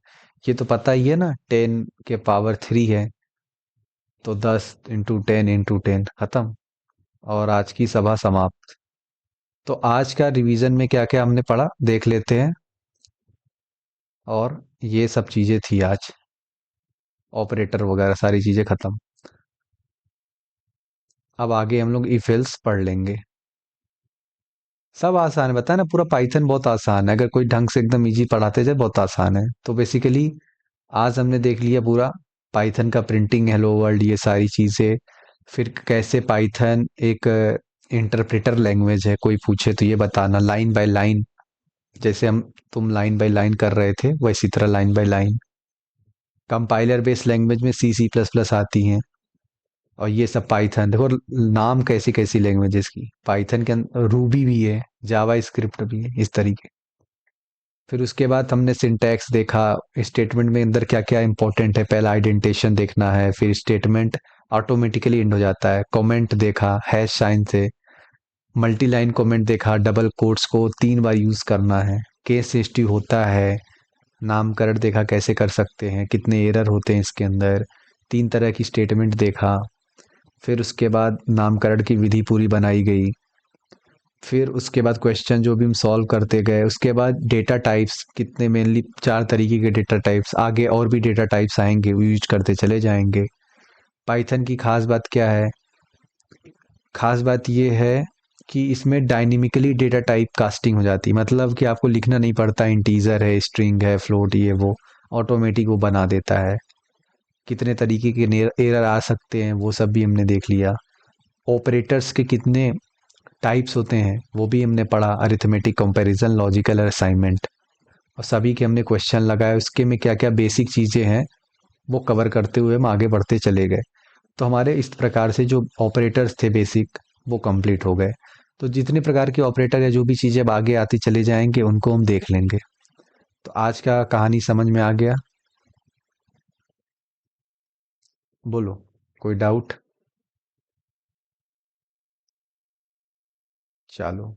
ये तो पता ही है ना, 10 के पावर 3 है, तो 10 × 10 × 10 खत्म। और आज की सभा समाप्त। तो आज का रिवीजन में क्या क्या हमने पढ़ा देख लेते हैं। और ये सब चीजें थी आज, ऑपरेटर वगैरह सारी चीजें खत्म। अब आगे हम लोग इफ एल्स पढ़ लेंगे। सब आसान है, बताया ना, पूरा पाइथन बहुत आसान है, अगर कोई ढंग से एकदम इजी पढ़ाते जाए बहुत आसान है। तो बेसिकली आज हमने देख लिया पूरा पाइथन का प्रिंटिंग, हेलो वर्ल्ड, ये सारी चीजें। फिर कैसे पाइथन एक इंटरप्रेटर लैंग्वेज है, कोई पूछे तो ये बताना लाइन बाय लाइन, जैसे हम तुम लाइन बाय लाइन कर रहे थे वैसी तरह line by line. Compiler based language में C++ आती हैं। और ये सब पाइथन, देखो नाम कैसी कैसी लैंग्वेजेस की, पाइथन के अंदर रूबी भी है, जावा स्क्रिप्ट भी है, इस तरीके। फिर उसके बाद हमने सिंटैक्स देखा, स्टेटमेंट में अंदर क्या क्या इंपॉर्टेंट है, पहला आइडेंटिटेशन देखना है, फिर स्टेटमेंट ऑटोमेटिकली एंड हो जाता है। कमेंट देखा हैश साइन से, मल्टी लाइन कमेंट देखा, डबल कोट्स को 3 बार यूज करना है, केस हिस्ट्री होता है। नामकरण देखा कैसे कर सकते हैं, कितने एरर होते हैं इसके अंदर, 3 तरह की स्टेटमेंट देखा। फिर उसके बाद नामकरण की विधि पूरी बनाई गई। फिर उसके बाद क्वेश्चन जो भी हम सॉल्व करते गए, उसके बाद डेटा टाइप्स कितने, मेनली 4 तरीके के डेटा टाइप्स, आगे और भी डेटा टाइप्स आएंगे, वो यूज करते चले जाएंगे। पाइथन की खास बात क्या है? खास बात ये है कि इसमें डायनेमिकली डेटा टाइप कास्टिंग हो जाती है, मतलब कि आपको लिखना नहीं पड़ता इंटीजर है, स्ट्रिंग है, फ्लोट, ये वो ऑटोमेटिक वो बना देता है। कितने तरीके के एरर आ सकते हैं वो सब भी हमने देख लिया। ऑपरेटर्स के कितने टाइप्स होते हैं वो भी हमने पढ़ा, अरिथमेटिक, कंपैरिजन, लॉजिकल और असाइनमेंट। और सभी के हमने क्वेश्चन लगाए, उसके में क्या क्या बेसिक चीज़ें हैं वो कवर करते हुए हम आगे बढ़ते चले गए। तो हमारे इस प्रकार से जो ऑपरेटर्स थे बेसिक, वो कंप्लीट हो गए। तो जितने प्रकार के ऑपरेटर या जो भी चीज़ें अब आगे आती चले जाएंगे उनको हम देख लेंगे। तो आज का कहानी समझ में आ गया? बोलो, कोई डाउट? चलो।